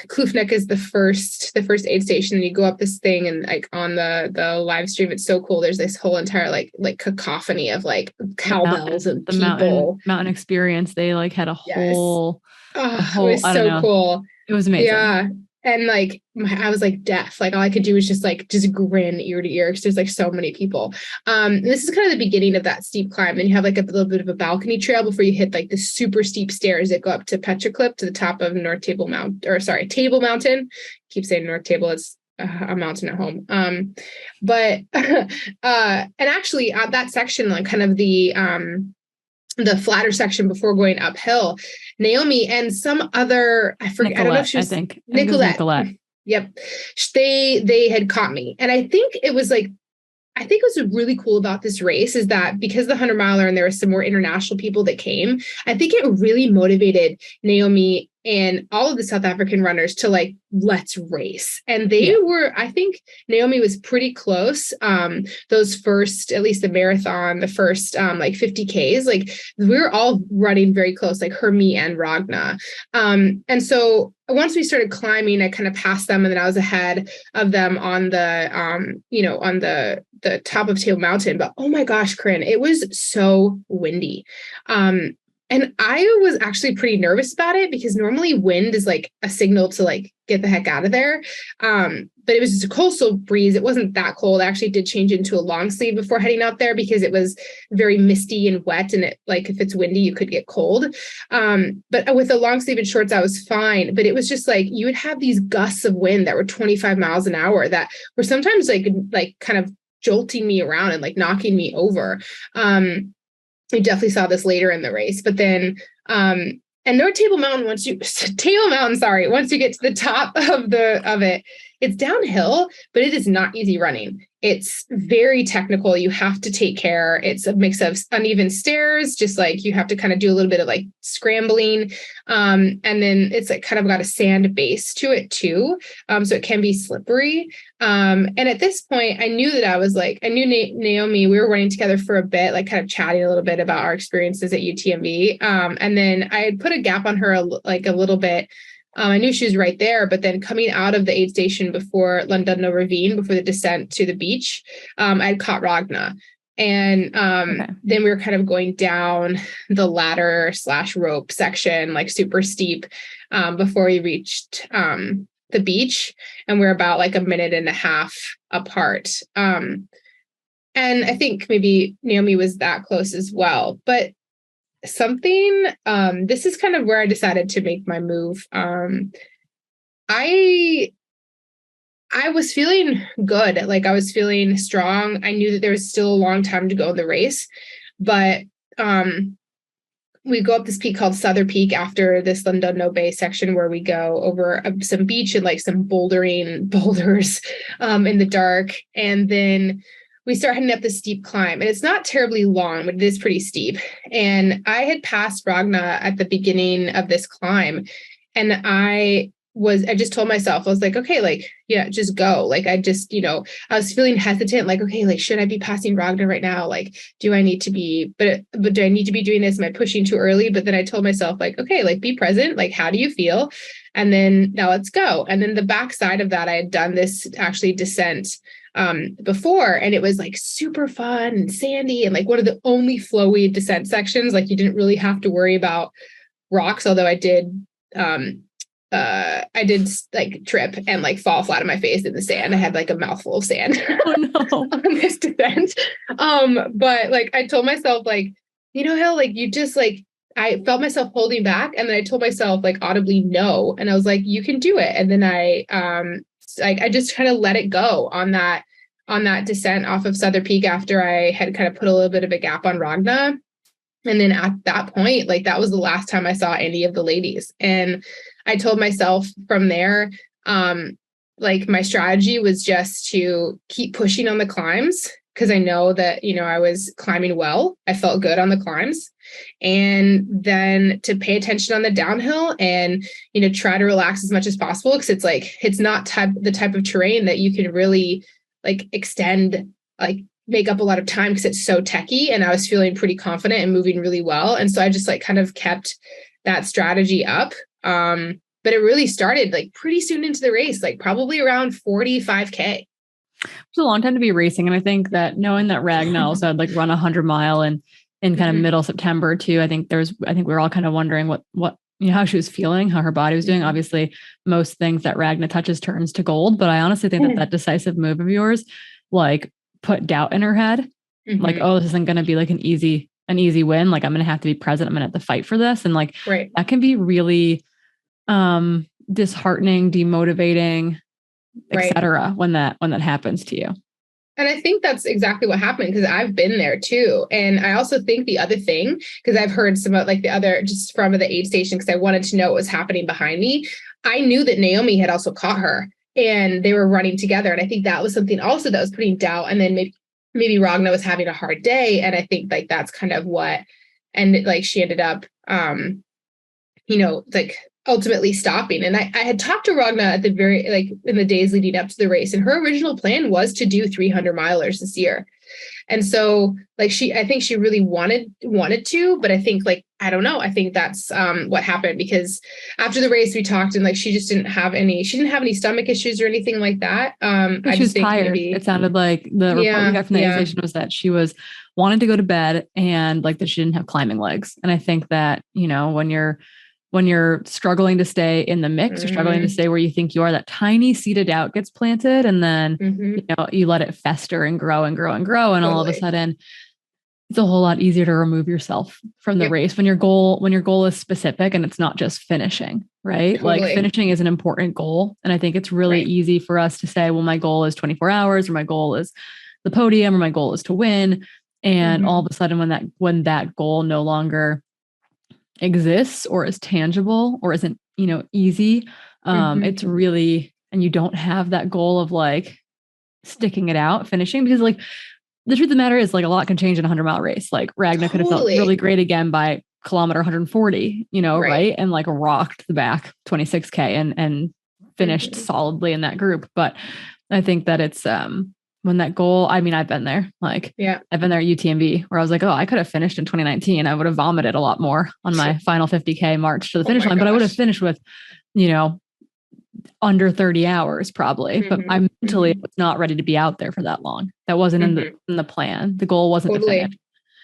Kloofnek is the first aid station, and you go up this thing, and like on the live stream, it's so cool. There's this whole entire like cacophony of like cowbells and the people. mountain experience. They like had a Yes. whole Oh, it was I don't so know. cool. It was amazing. Yeah. And like I was like deaf. Like all I could do was just grin ear to ear because there's like so many people. This is kind of the beginning of that steep climb. Then you have like a little bit of a balcony trail before you hit like the super steep stairs that go up to Petroclip to the top of Table Mountain. Keep saying North Table. It's a mountain at home. But and actually at that section, like kind of the flatter section before going uphill, Naomi and some other, I forget, Nicolette, I don't know if she was, I think Nicolette. Yep. They had caught me. And I think it was really cool about this race is that because the 100-miler and there were some more international people that came, I think it really motivated Naomi and all of the South African runners to like, let's race. And they were, I think Naomi was pretty close. Those first, at least the marathon, the first like 50Ks, like we were all running very close, like her, me, and Ragna. And so once we started climbing, I kind of passed them, and then I was ahead of them on the, on the top of Table Mountain. But oh my gosh, Corinne, it was so windy. And I was actually pretty nervous about it because normally wind is like a signal to like get the heck out of there. But it was just a coastal breeze. It wasn't that cold. I actually did change into a long sleeve before heading out there because it was very misty and wet. And it like, if it's windy, you could get cold. But with the long sleeve and shorts, I was fine. But it was just like, you would have these gusts of wind that were 25 miles an hour that were sometimes like kind of jolting me around and like knocking me over. We definitely saw this later in the race, but then, and North Table Mountain, once you get to the top of it, it's downhill, but it is not easy running. It's very technical. You have to take care. It's a mix of uneven stairs, just like you have to kind of do a little bit of like scrambling. And then it's like kind of got a sand base to it too. So it can be slippery. And at this point, I knew Naomi, we were running together for a bit, like kind of chatting a little bit about our experiences at UTMB. And then I had put a gap on her a little bit. I knew she was right there, but then coming out of the aid station before Llandudno Ravine, before the descent to the beach, I had caught Ragna. And then we were kind of going down the ladder / rope section, like super steep, before we reached the beach. And we're about like a minute and a half apart. And I think maybe Naomi was that close as well. But this is kind of where I decided to make my move. I was feeling good. Like I was feeling strong. I knew that there was still a long time to go in the race, but we go up this peak called Souther Peak after this Llandudno Bay section where we go over some beach and like some boulders in the dark. And then we start heading up this steep climb, and it's not terribly long, but it is pretty steep. And I had passed Ragna at the beginning of this climb, and I just told myself, I was like, okay, like, yeah, just go. Like, I was feeling hesitant, like, okay, like, should I be passing Ragna right now? Like, do I need to be doing this? Am I pushing too early? But then I told myself like, okay, like be present. Like, how do you feel? And then now let's go. And then the backside of that, I had done this actually descent before, and it was like super fun and sandy and like one of the only flowy descent sections. Like you didn't really have to worry about rocks, although I did like trip and like fall flat on my face in the sand. I had like a mouthful of sand on this descent. But like I told myself like, Hill, like you just like, I felt myself holding back, and then I told myself like audibly no, and I was like, you can do it. And then I just kind of let it go on that descent off of Souther Peak after I had kind of put a little bit of a gap on Ragna. And then at that point, like that was the last time I saw any of the ladies. And I told myself from there, like my strategy was just to keep pushing on the climbs, because I know that, I was climbing well. I felt good on the climbs. And then to pay attention on the downhill and, try to relax as much as possible. Because it's like, it's not the type of terrain that you can really like extend, like make up a lot of time because it's so techy. And I was feeling pretty confident and moving really well. And so I just like kind of kept that strategy up. But it really started like pretty soon into the race, like probably around 45K. It's a long time to be racing. And I think that knowing that Ragna also had like run 100-mile in kind of middle September too, I think we were all kind of wondering what, how she was feeling, how her body was doing. Obviously most things that Ragna touches turns to gold, but I honestly think that decisive move of yours, like put doubt in her head, like, oh, this isn't going to be like an easy win. Like I'm going to have to be present. I'm going to have to fight for this. And like, that can be really, disheartening, demotivating, etc. when that happens to you. And I think that's exactly what happened, because I've been there too. And I also think the other thing, because I've heard some of like the other, just from the aid station, because I wanted to know what was happening behind me. I knew that Naomi had also caught her and they were running together. And I think that was something also that was putting doubt. And then maybe Ragna was having a hard day. And I think like that's kind of what, and like she ended up, like ultimately stopping. And I had talked to Ragna at the very, like in the days leading up to the race, and her original plan was to do 300 milers this year. And so like I think she really wanted to, but I think like, I don't know. I think that's what happened, because after the race we talked and like, she didn't have any stomach issues or anything like that. She was tired. It sounded like the report we got from the aid station was that she was wanting to go to bed and like that she didn't have climbing legs. And I think that, when you're struggling to stay in the mix, you're struggling to stay where you think you are, that tiny seed of doubt gets planted. And then, you let it fester and grow and grow and grow. And all of a sudden it's a whole lot easier to remove yourself from the race when your goal is specific and it's not just finishing, right? Totally. Like finishing is an important goal. And I think it's really easy for us to say, well, my goal is 24 hours, or my goal is the podium, or my goal is to win. And all of a sudden when that goal no longer exists or is tangible or isn't, easy, it's really, and you don't have that goal of like sticking it out, finishing, because like the truth of the matter is like a lot can change in a 100-mile race. Like Ragna could have felt really great again by kilometer 140, right? And like rocked the back 26K and finished solidly in that group. But I think that it's, when that goal, I mean, I've been there, like, I've been there at UTMB where I was like, oh, I could have finished in 2019. I would have vomited a lot more on my final 50K march to the finish line, but I would have finished with, under 30 hours probably, but I mentally was not ready to be out there for that long. That wasn't in the plan. The goal wasn't to finish.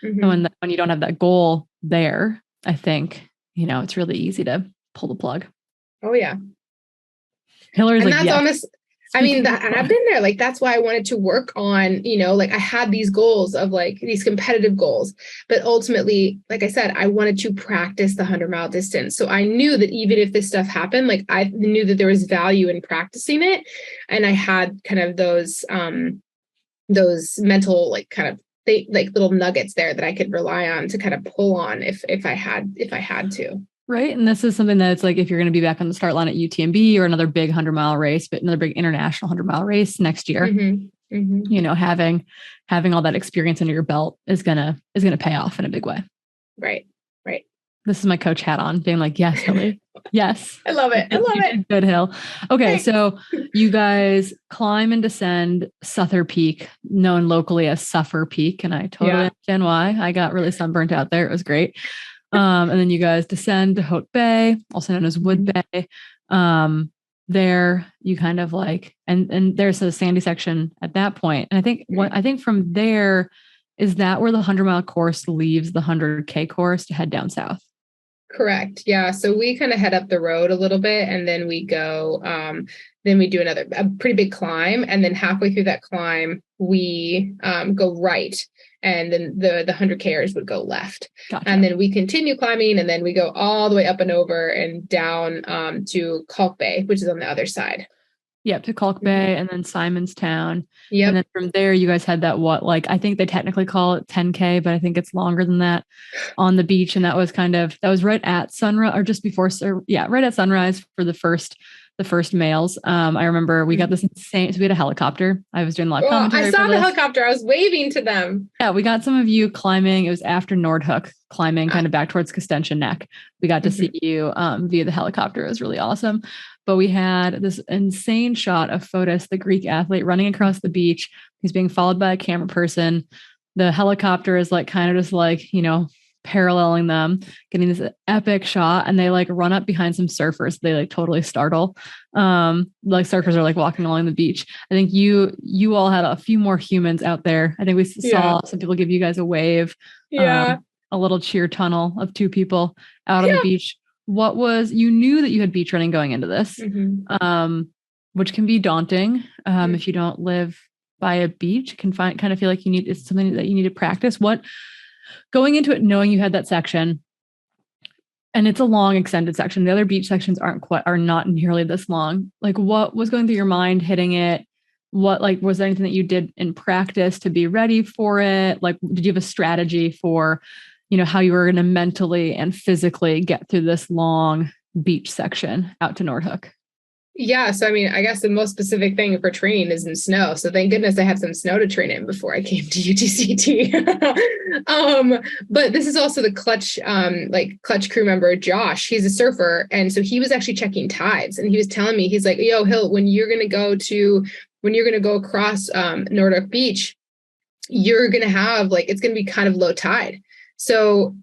And when you don't have that goal there, I think, it's really easy to pull the plug. Oh yeah. Hillary's and like, that's honest. I mean, and I've been there. Like, that's why I wanted to work on, like I had these goals of like these competitive goals, but ultimately, like I said, I wanted to practice the 100-mile distance. So I knew that even if this stuff happened, like I knew that there was value in practicing it. And I had kind of those mental, like kind of like little nuggets there that I could rely on to kind of pull on if I had to. Right. And this is something that's like, if you're going to be back on the start line at UTMB or another big 100-mile race, but another big international 100-mile race next year, having all that experience under your belt is going to pay off in a big way. Right. This is my coach hat on, being like, yes, Hilly. Yes. I love it. Good, Hill. Okay. So you guys climb and descend Suffer Peak, known locally as Suffer Peak. And I totally understand why. I got really sunburnt out there. It was great. And then you guys descend to Haute Bay, also known as Wood Bay. There you kind of like, and there's a sandy section at that point. And I think from there, is that where the 100-mile course leaves the 100K course to head down south? Correct. Yeah. So we kind of head up the road a little bit, and then we go, then we do a pretty big climb. And then halfway through that climb, we go right. And then the 100Kers would go left. Gotcha. And then we continue climbing, and then we go all the way up and over and down to Kalk Bay, which is on the other side. Yep, to Kalk Bay and then Simonstown. Yep. And then from there, you guys had that, I think they technically call it 10K, but I think it's longer than that, on the beach. And that was right at sunrise, or just before, right at sunrise for the first males. I remember we got this insane, so we had a helicopter. I was doing live commentary. I saw the helicopter. I was waving to them. Yeah, we got some of you climbing. It was after Nordhook, climbing kind of back towards Costentia Neck. We got to see you via the helicopter. It was really awesome. But we had this insane shot of Fotis, the Greek athlete, running across the beach. He's being followed by a camera person. The helicopter is like kind of just like, paralleling them, getting this epic shot, and they like run up behind some surfers. They like totally startle. Like surfers are like walking along the beach. I think you all had a few more humans out there. I think we saw some people give you guys a wave. Yeah. A little cheer tunnel of 2 people out on the beach. You knew that you had beach running going into this, which can be daunting. If you don't live by a beach, can kind of feel like it's something that you need to practice. Going into it, knowing you had that section, and it's a long extended section. The other beach sections are not nearly this long. Like, what was going through your mind hitting it? Was there anything that you did in practice to be ready for it? Like, did you have a strategy for, how you were going to mentally and physically get through this long beach section out to Nordhook? Yeah. So, I mean, I guess the most specific thing for training is in snow. So thank goodness I had some snow to train in before I came to UTCT. But this is also the clutch crew member, Josh. He's a surfer. And so he was actually checking tides, and he was telling me, he's like, yo, Hill, when you're going to go across Nordhook Beach, you're going to have it's going to be kind of low tide. So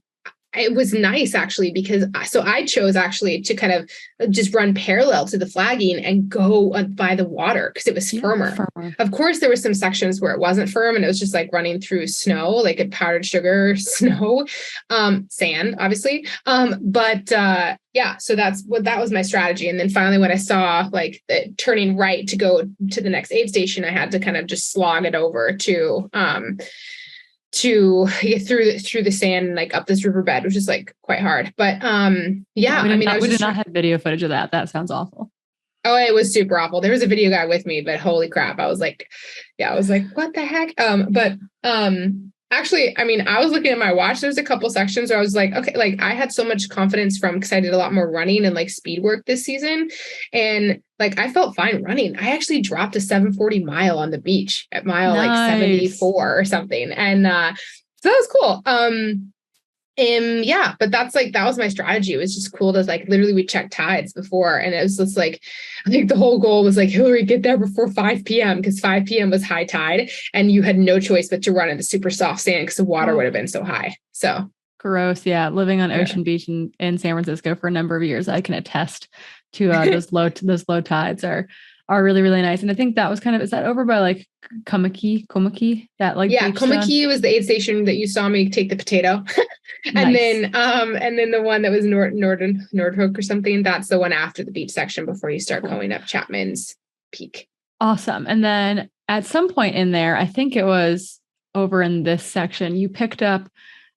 it was nice actually, because I chose actually to kind of just run parallel to the flagging and go by the water because it was firmer. Of course, there were some sections where it wasn't firm and it was just like running through snow, like a powdered sugar snow, sand, obviously. So that was my strategy. And then finally, when I saw turning right to go to the next aid station, I had to kind of just slog it over to get through the sand and up this riverbed, which is quite hard. But we did not have video footage of that. That sounds awful. Oh, it was super awful. There was a video guy with me, but holy crap. I was like, what the heck? Actually, I mean, I was looking at my watch. There's a couple sections where I was like, okay, I had so much confidence because I did a lot more running and speed work this season. And I felt fine running. I actually dropped a 740 mile on the beach at mile 74 or something. And so that was cool. But that was my strategy. It was just cool to literally we checked tides before. And it was just I think the whole goal was Hillary, get there before 5 p.m. because 5 p.m. was high tide and you had no choice but to run into super soft sand because the water would have been so high. So gross. Yeah. Living on Ocean Beach in San Francisco for a number of years, I can attest to those low tides are really, really nice. And I think that was is that over by Komaki? Komaki was the aid station that you saw me take the potato. And then the one that was Nordhook or something, that's the one after the beach section before you start going up Chapman's Peak. Awesome. And then at some point in there, I think it was over in this section, you picked up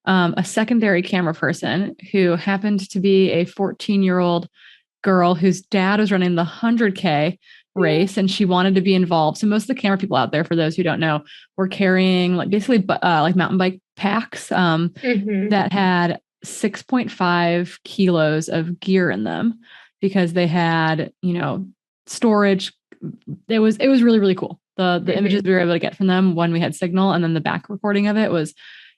a secondary camera person who happened to be a 14-year-old girl whose dad was running the 100K race and she wanted to be involved. So most of the camera people out there, for those who don't know, were carrying basically mountain bike packs that had 6.5 kilos of gear in them because they had, storage. It was really, really cool. The images we were able to get from them when we had signal, and then the back recording of it was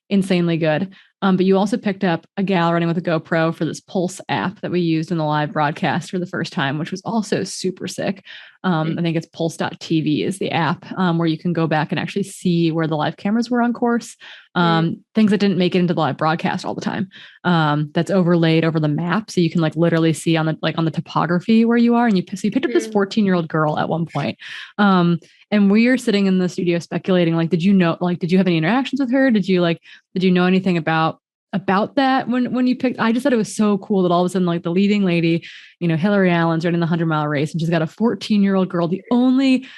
insanely good. But you also picked up a gal running with a GoPro for this Pulse app that we used in the live broadcast for the first time, which was also super sick. I think it's pulse.tv is the app where you can go back and actually see where the live cameras were on course. Things that didn't make it into the live broadcast all the time. That's overlaid over the map. So you can literally see on the topography where you are. And you picked up this 14-year-old girl at one point. And we are sitting in the studio speculating, did you have any interactions with her? Did you know anything about that when you picked? I just thought it was so cool that all of a sudden, the leading lady, Hillary Allen's running the 100-mile race, and she's got a 14-year-old girl, the only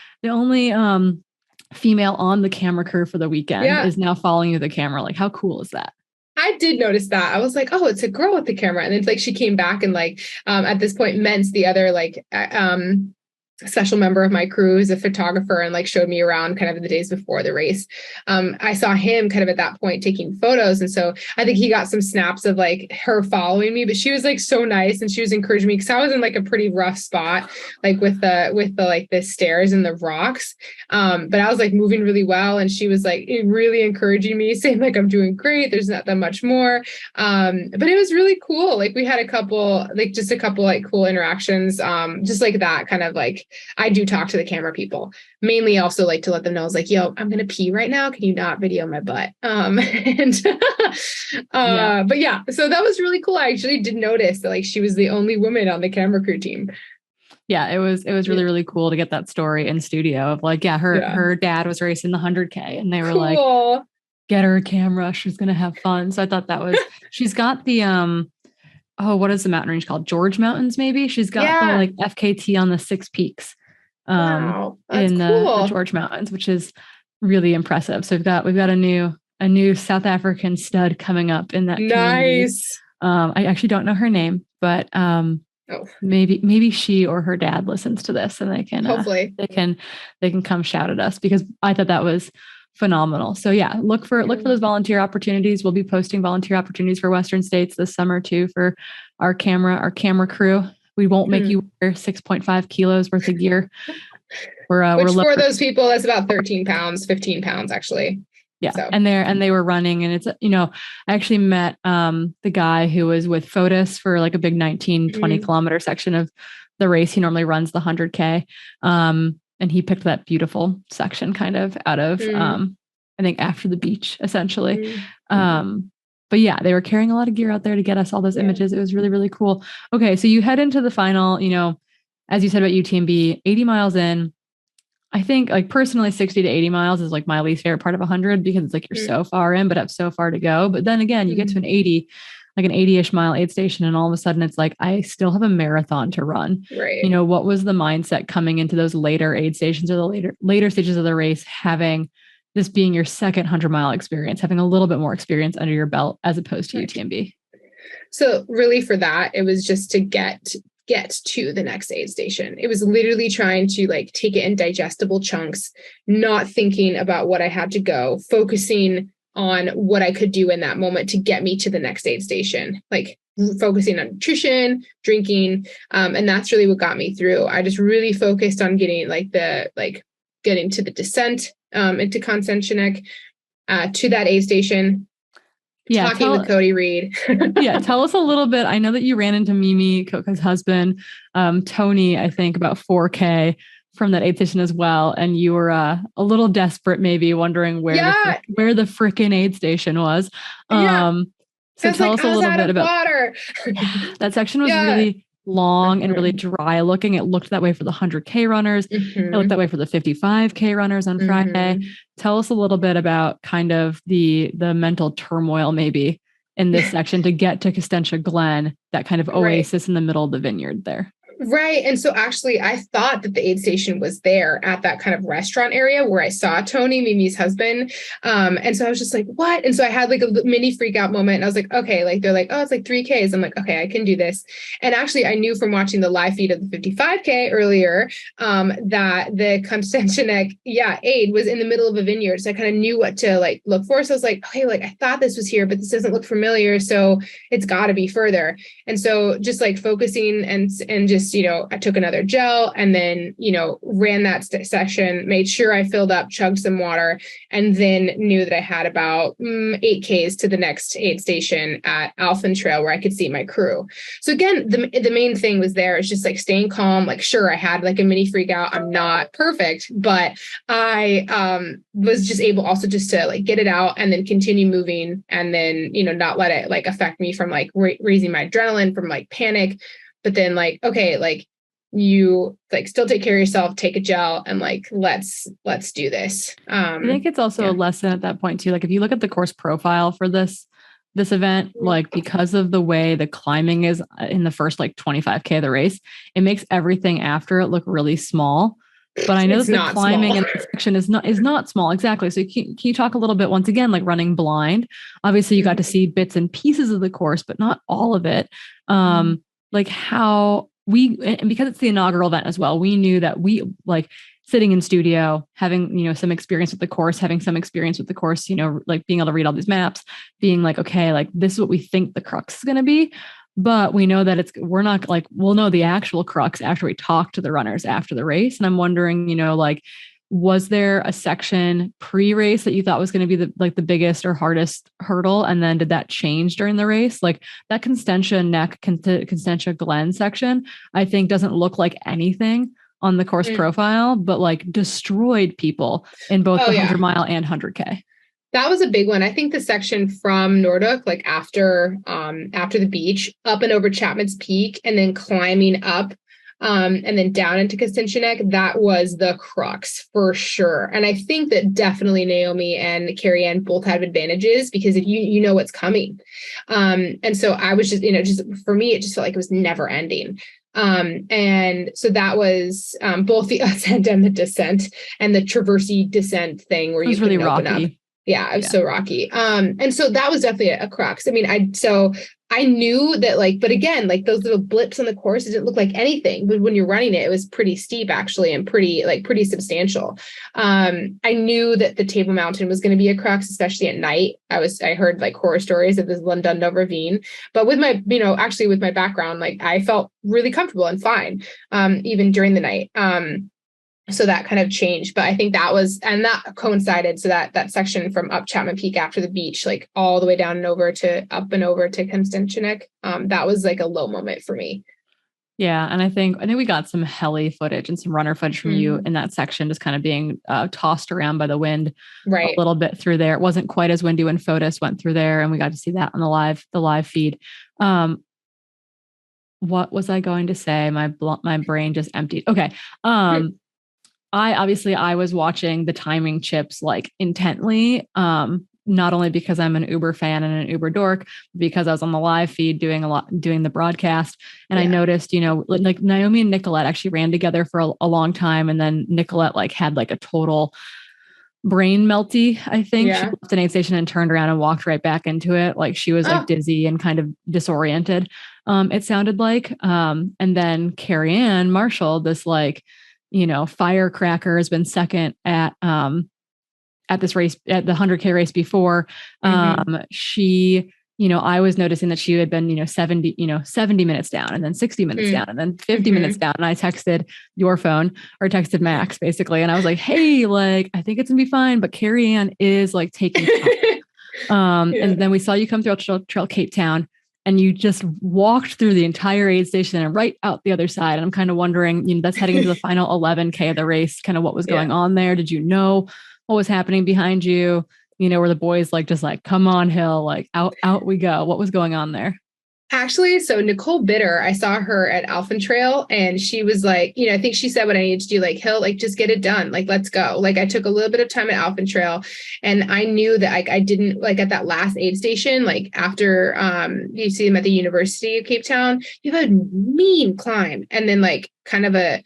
female on the camera crew for the weekend, is now following you with the camera. How cool is that? I did notice that. I was like, oh, it's a girl with the camera. And then she came back and at this point, Mentz, the other special member of my crew, is a photographer, and showed me around kind of the days before the race. I saw him kind of at that point taking photos. And so I think he got some snaps of her following me, but she was so nice. And she was encouraging me because I was in a pretty rough spot, with the stairs and the rocks. But I was moving really well. And she was really encouraging me, saying I'm doing great. There's not that much more. But it was really cool. We had a couple cool interactions, just that kind of I do talk to the camera people, mainly also like to let them know, I was like, yo, I'm going to pee right now. Can you not video my butt? But yeah, so that was really cool. I actually did notice that like she was the only woman on the camera crew team. Yeah, it was really, really cool to get that story in studio of like, her dad was racing the 100K and they were like, get her a camera. She's going to have fun. So I thought that was, she's got the, what is the mountain range called? George Mountains, maybe. She's got the like FKT on the 6 peaks wow, that's in cool. the George Mountains, which is really impressive. So we've got a new South African stud coming up in that community. Nice. I actually don't know her name, but maybe she or her dad listens to this and they can hopefully they can come shout at us, because I thought that was phenomenal. So yeah, look for those volunteer opportunities. We'll be posting volunteer opportunities for Western States this summer too for our camera crew. We won't make you wear 6.5 kilos worth of gear. Which for those people, that's about 13 pounds, 15 pounds actually. Yeah. So. And they were running, and it's, I actually met the guy who was with Fotis for like a big 19-20 kilometer section of the race. He normally runs the 100K. And he picked that beautiful section kind of out of, I think after the beach, essentially. But yeah, they were carrying a lot of gear out there to get us all those images. It was really, really cool. Okay. So you head into the final, as you said about UTMB, 80 miles in. I think like personally 60 to 80 miles is like my least favorite part of 100, because it's like you're so far in, but have so far to go. But then again, you get to an 80-ish mile aid station, and all of a sudden it's like, I still have a marathon to run. Right. What was the mindset coming into those later aid stations or the later stages of the race, having this being your second 100-mile experience, having a little bit more experience under your belt as opposed to UTMB? So really for that, it was just to get to the next aid station. It was literally trying to like take it in digestible chunks, not thinking about what I had to go, focusing on what I could do in that moment to get me to the next aid station, like focusing on nutrition, drinking. And that's really what got me through. I just really focused on getting getting to the descent into Constantinek, to that aid station. Yeah, talking with Cody Reed. Yeah, tell us a little bit. I know that you ran into Mimi, Coco's husband, Tony, I think about 4K from that aid station as well. And you were a little desperate, maybe wondering where the frickin' aid station was. So tell us a little bit about water. That section was really long and really dry looking. It looked that way for the 100K runners. It looked that way for the 55K runners on Friday. Tell us a little bit about kind of the mental turmoil maybe in this section to get to Costantia Glen, that kind of oasis in the middle of the vineyard there. Right. And so actually I thought that the aid station was there at that kind of restaurant area where I saw Tony, Mimi's husband. And so I was just like, what? And so I had like a mini freak out moment. And I was like, okay, like they're like, oh, it's like 3Ks. I'm like, okay, I can do this. And actually I knew from watching the live feed of the 55K earlier, that the Constantinek, aid was in the middle of a vineyard. So I kind of knew what to like look for. So I was like, okay, like I thought this was here, but this doesn't look familiar. So it's gotta be further. And so just like focusing and just, I took another gel and then, ran that session, made sure I filled up, chugged some water, and then knew that I had about 8Ks to the next aid station at Alphen Trail where I could see my crew. So again, the main thing was there is just like staying calm. Like, sure, I had like a mini freak out. I'm not perfect, but I was just able also just to like get it out and then continue moving and then, not let it like affect me from like raising my adrenaline, from like panic. But then like, okay, like you like still take care of yourself, take a gel and like, let's do this. I think it's also a lesson at that point too. Like if you look at the course profile for this event, like because of the way the climbing is in the first like 25K of the race, it makes everything after it look really small. But I know that the climbing in the section is not small. Exactly. So can you talk a little bit, once again, like running blind, obviously you got to see bits and pieces of the course, but not all of it. Like how and because it's the inaugural event as well, we knew that we like sitting in studio, having, some experience with the course, like being able to read all these maps, being like, okay, like this is what we think the crux is going to be. But we know that we're not like, we'll know the actual crux after we talk to the runners after the race. And I'm wondering, like, was there a section pre-race that you thought was going to be the biggest or hardest hurdle? And then did that change during the race? Like that Constantia Glen section, I think doesn't look like anything on the course profile, but like destroyed people in both the 100-mile and 100K. That was a big one. I think the section from Nordic, like after the beach, up and over Chapman's Peak, and then climbing up, and then down into Kostinchinek, that was the crux for sure. And I think that definitely Naomi and Carrie Ann both have advantages because if you know what's coming. And so I was just, just for me, it just felt like it was never ending. And so that was both the ascent and the descent, and the traversy descent thing where you really rocky. Open up. Yeah, it was so rocky. And so that was definitely a crux. I mean, I knew that, like, but again, like those little blips on the course, it didn't look like anything, but when you're running it, it was pretty steep actually, and pretty substantial. I knew that the Table Mountain was going to be a crux, especially at night. I heard like horror stories of this Lundunda ravine, but with my, actually with my background, like I felt really comfortable and fine, even during the night. So that kind of changed, but I think that coincided. So that section from up Chapman Peak after the beach, like all the way down and over to Kostinchinek, that was like a low moment for me. Yeah. And I think we got some heli footage and some runner footage from you in that section, just kind of being tossed around by the wind a little bit through there. It wasn't quite as windy when Fotis went through there, and we got to see that on the live feed. What was I going to say? My brain just emptied. Okay. I was watching the timing chips like intently, not only because I'm an Uber fan and an Uber dork, because I was on the live feed doing the broadcast. And I noticed, like Naomi and Nicolette actually ran together for a long time. And then Nicolette like had like a total brain melty, I think. She left an aid station and turned around and walked right back into it. Like she was like dizzy and kind of disoriented. It sounded like, and then Carrie Ann Marshall, this like, firecracker, has been second at this race, at the 100K race before. She, I was noticing that she had been, 70 minutes down, and then 60 minutes down, and then 50 minutes down. And I texted your phone, or texted Max basically. And I was like, hey, like, I think it's gonna be fine, but Carrie Ann is like taking time. And then we saw you come through Trail Cape Town, and you just walked through the entire aid station and right out the other side. And I'm kind of wondering, that's heading into the final 11K of the race, kind of what was going on there. Did you know what was happening behind you? Were the boys like, just like, come on, Hill, like out we go. What was going on there? Actually, so Nicole Bitter, I saw her at Trail, and she was like, I think she said what I needed to do, like, Hill, like, just get it done. Like, let's go. Like, I took a little bit of time at Trail, and I knew that I didn't, like, at that last aid station, like after you see them at the University of Cape Town, you have a mean climb, and then like kind of a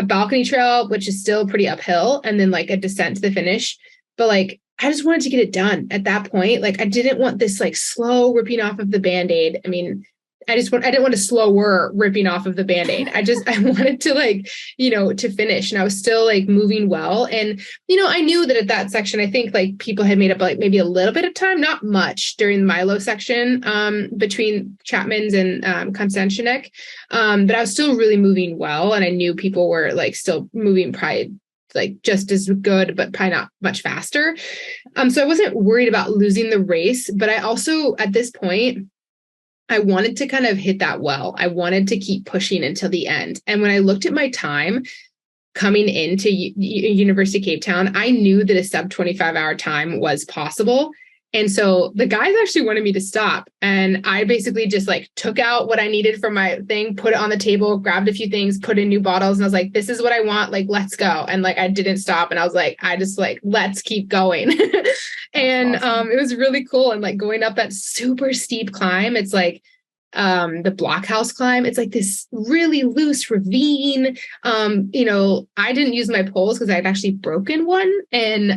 balcony trail, which is still pretty uphill, and then like a descent to the finish. But like, I just wanted to get it done at that point. Like, I didn't want this like slow ripping off of the Band-Aid. I mean, I didn't want a slower ripping off of the Band-Aid. I wanted to like, to finish, and I was still like moving well. And, I knew that at that section, I think like people had made up like maybe a little bit of time, not much during the Milo section, between Chapman's and Kostinchinek. But I was still really moving well. And I knew people were like still moving probably like just as good, but probably not much faster. So I wasn't worried about losing the race, but I also, at this point, I wanted to kind of hit that well. I wanted to keep pushing until the end. And when I looked at my time coming into University of Cape Town, I knew that a sub 25-hour time was possible. And so the guys actually wanted me to stop. And I basically just like took out what I needed from my thing, put it on the table, grabbed a few things, put in new bottles. And I was like, this is what I want. Like, let's go. And like, I didn't stop. And I was like, let's keep going. And awesome. It was really cool. And like going up that super steep climb, it's like, the blockhouse climb, it's like this really loose ravine. I didn't use my poles because I'd actually broken one. And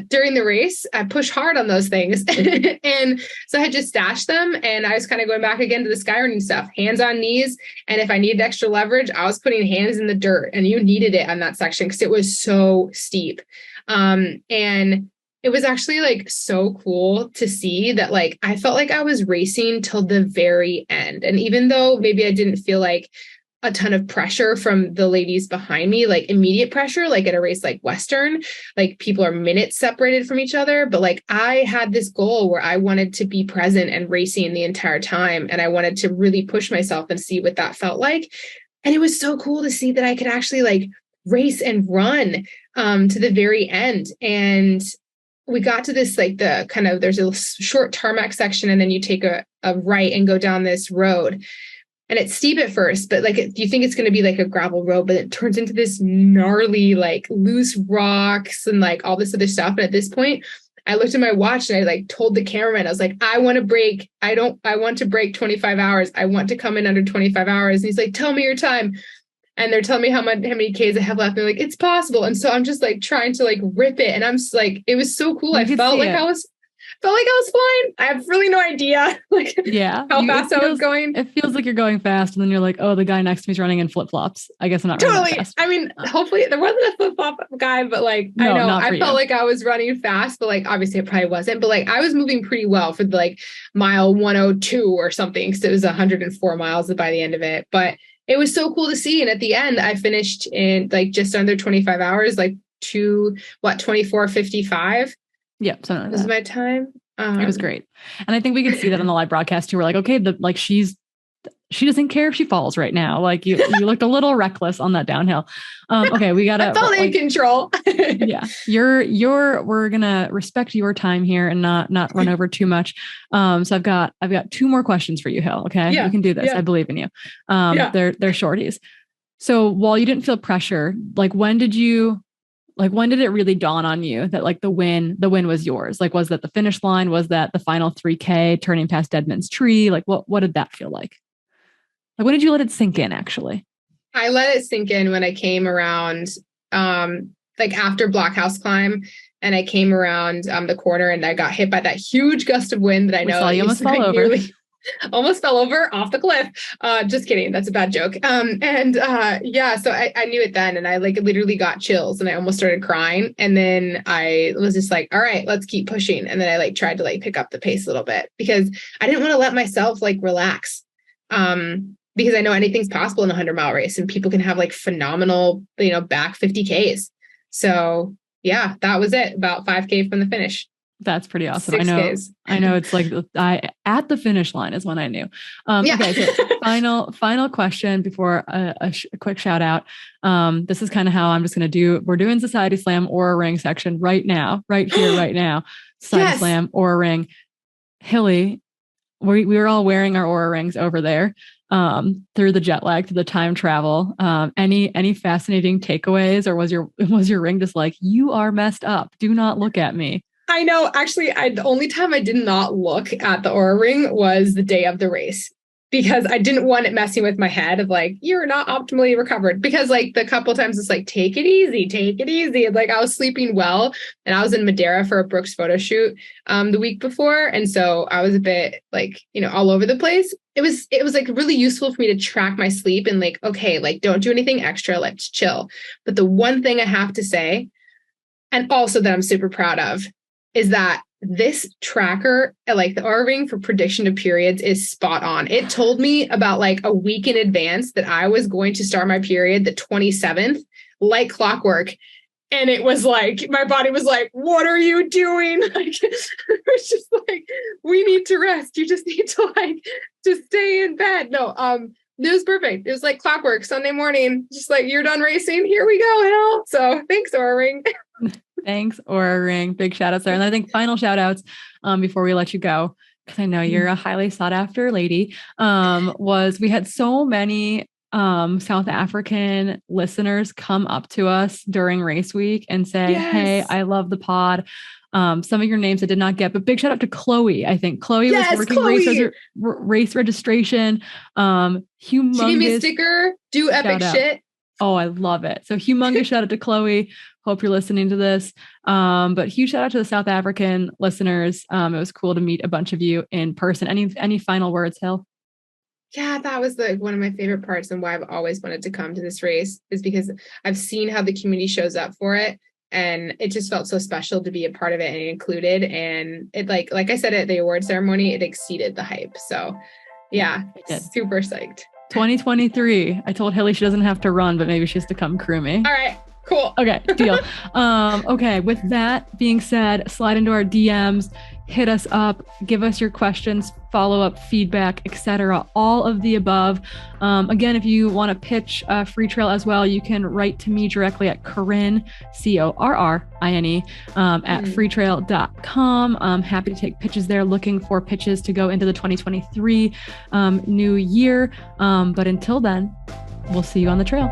during the race, I pushed hard on those things. And so I had just stashed them, and I was kind of going back again to the skyrunning stuff, hands on knees. And if I needed extra leverage, I was putting hands in the dirt, and you needed it on that section because it was so steep. And it was actually like so cool to see that, like, I felt like I was racing till the very end. And even though maybe I didn't feel like a ton of pressure from the ladies behind me, like immediate pressure, like at a race like Western, like people are minutes separated from each other. But like, I had this goal where I wanted to be present and racing the entire time. And I wanted to really push myself and see what that felt like. And it was so cool to see that I could actually like race and run to the very end. And we got to this, like the kind of, there's a short tarmac section and then you take a right and go down this road. And it's steep at first, but like you think it's going to be like a gravel road, but it turns into this gnarly, like loose rocks and like all this other stuff. And at this point, I looked at my watch and I like told the cameraman, I was like, I want to break. I want to break 25 hours. I want to come in under 25 hours. And he's like, tell me your time. And they're telling me how many Ks I have left. And they're like, it's possible. And so I'm just like trying to like rip it. And I'm just like, it was so cool. I felt like I was flying. I have really no idea like how fast I was going. It feels like you're going fast. And then you're like, oh, the guy next to me is running in flip-flops. I guess I'm not totally. Running fast. I mean, hopefully there wasn't a flip-flop guy, but like, no, I know I felt like I was running fast, but like, obviously it probably wasn't, but like I was moving pretty well for the, like mile 102 or something. So it was 104 miles by the end of it, but it was so cool to see. And at the end, I finished in like just under 25 hours, like 24:55. Yeah, something like that. Was my time. It was great. And I think we could see that on the live broadcast too. We're like, okay, she doesn't care if she falls right now. Like you looked a little reckless on that downhill. Okay, we gotta. I felt in control. Yeah, we're gonna respect your time here and not run over too much. So I've got 2 more questions for you, Hill. Okay, you can do this. I believe in you. They're shorties. So while you didn't feel pressure, like when did it really dawn on you that like the win was yours? Like, was that the finish line? Was that the final 3K turning past Deadman's Tree? Like what did that feel like? Like, when did you let it sink in actually? I let it sink in when I came around, like after Blockhouse Climb, and I came around the corner and I got hit by that huge gust of wind that I know you almost fell over. Almost fell over off the cliff. Just kidding. That's a bad joke. So I knew it then. And I like literally got chills and I almost started crying. And then I was just like, all right, let's keep pushing. And then I like tried to like pick up the pace a little bit because I didn't want to let myself like relax. Because I know anything's possible in a 100-mile race and people can have like phenomenal, back 50 Ks. So yeah, that was it. About 5K from the finish. That's pretty awesome. 6 Ks. I know it's like at the finish line is when I knew. Okay. So final question before a quick shout out. This is kind of how I'm just going to we're doing Society Slam Aura Ring section right now, right here, right now. Society Slam Aura Ring. Hilly, we were all wearing our Aura rings over there. Through the jet lag, through the time travel, any fascinating takeaways, or was your ring just like, you are messed up, do not look at me? I know. Actually, the only time I did not look at the Aura ring was the day of the race because I didn't want it messing with my head of like, you're not optimally recovered. Because like the couple times it's like, take it easy. And like I was sleeping well and I was in Madeira for a Brooks photo shoot the week before. And so I was a bit like, all over the place. It was like really useful for me to track my sleep and like, okay, like don't do anything extra. Let's chill. But the one thing I have to say, and also that I'm super proud of, is that this tracker, like the Aura Ring for prediction of periods, is spot on. It told me about like a week in advance that I was going to start my period the 27th, like clockwork. And it was like, my body was like, what are you doing? Like, it was just like, we need to rest. You just need to like, just stay in bed. No, it was perfect. It was like clockwork. Sunday morning, just like, you're done racing. Here we go, Hill. So thanks, Aura Ring. Thanks, Aura Ring. Big shout outs there. And I think final shout outs before we let you go, because I know you're a highly sought after lady, was we had so many South African listeners come up to us during race week and say, hey, I love the pod. Some of your names I did not get, but big shout out to Chloe. I think Chloe was working race registration. Humongous. She gave me a sticker. Do epic shit. Oh, I love it. So humongous shout out to Chloe. Hope you're listening to this. But huge shout out to the South African listeners. It was cool to meet a bunch of you in person. Any final words, Hill? Yeah, that was like one of my favorite parts and why I've always wanted to come to this race is because I've seen how the community shows up for it. And it just felt so special to be a part of it and included. And it like I said at the award ceremony, it exceeded the hype. So yeah, super psyched. 2023. I told Hilly she doesn't have to run, but maybe she has to come crew me. All right. Cool. Okay, deal. Okay, with that being said, slide into our DMs, hit us up, give us your questions, follow up, feedback, etc. All of the above. Again, if you want to pitch Freetrail as well, you can write to me directly at Corrine, Corrine, at freetrail.com. I'm happy to take pitches there, looking for pitches to go into the 2023 new year. But until then, we'll see you on the trail.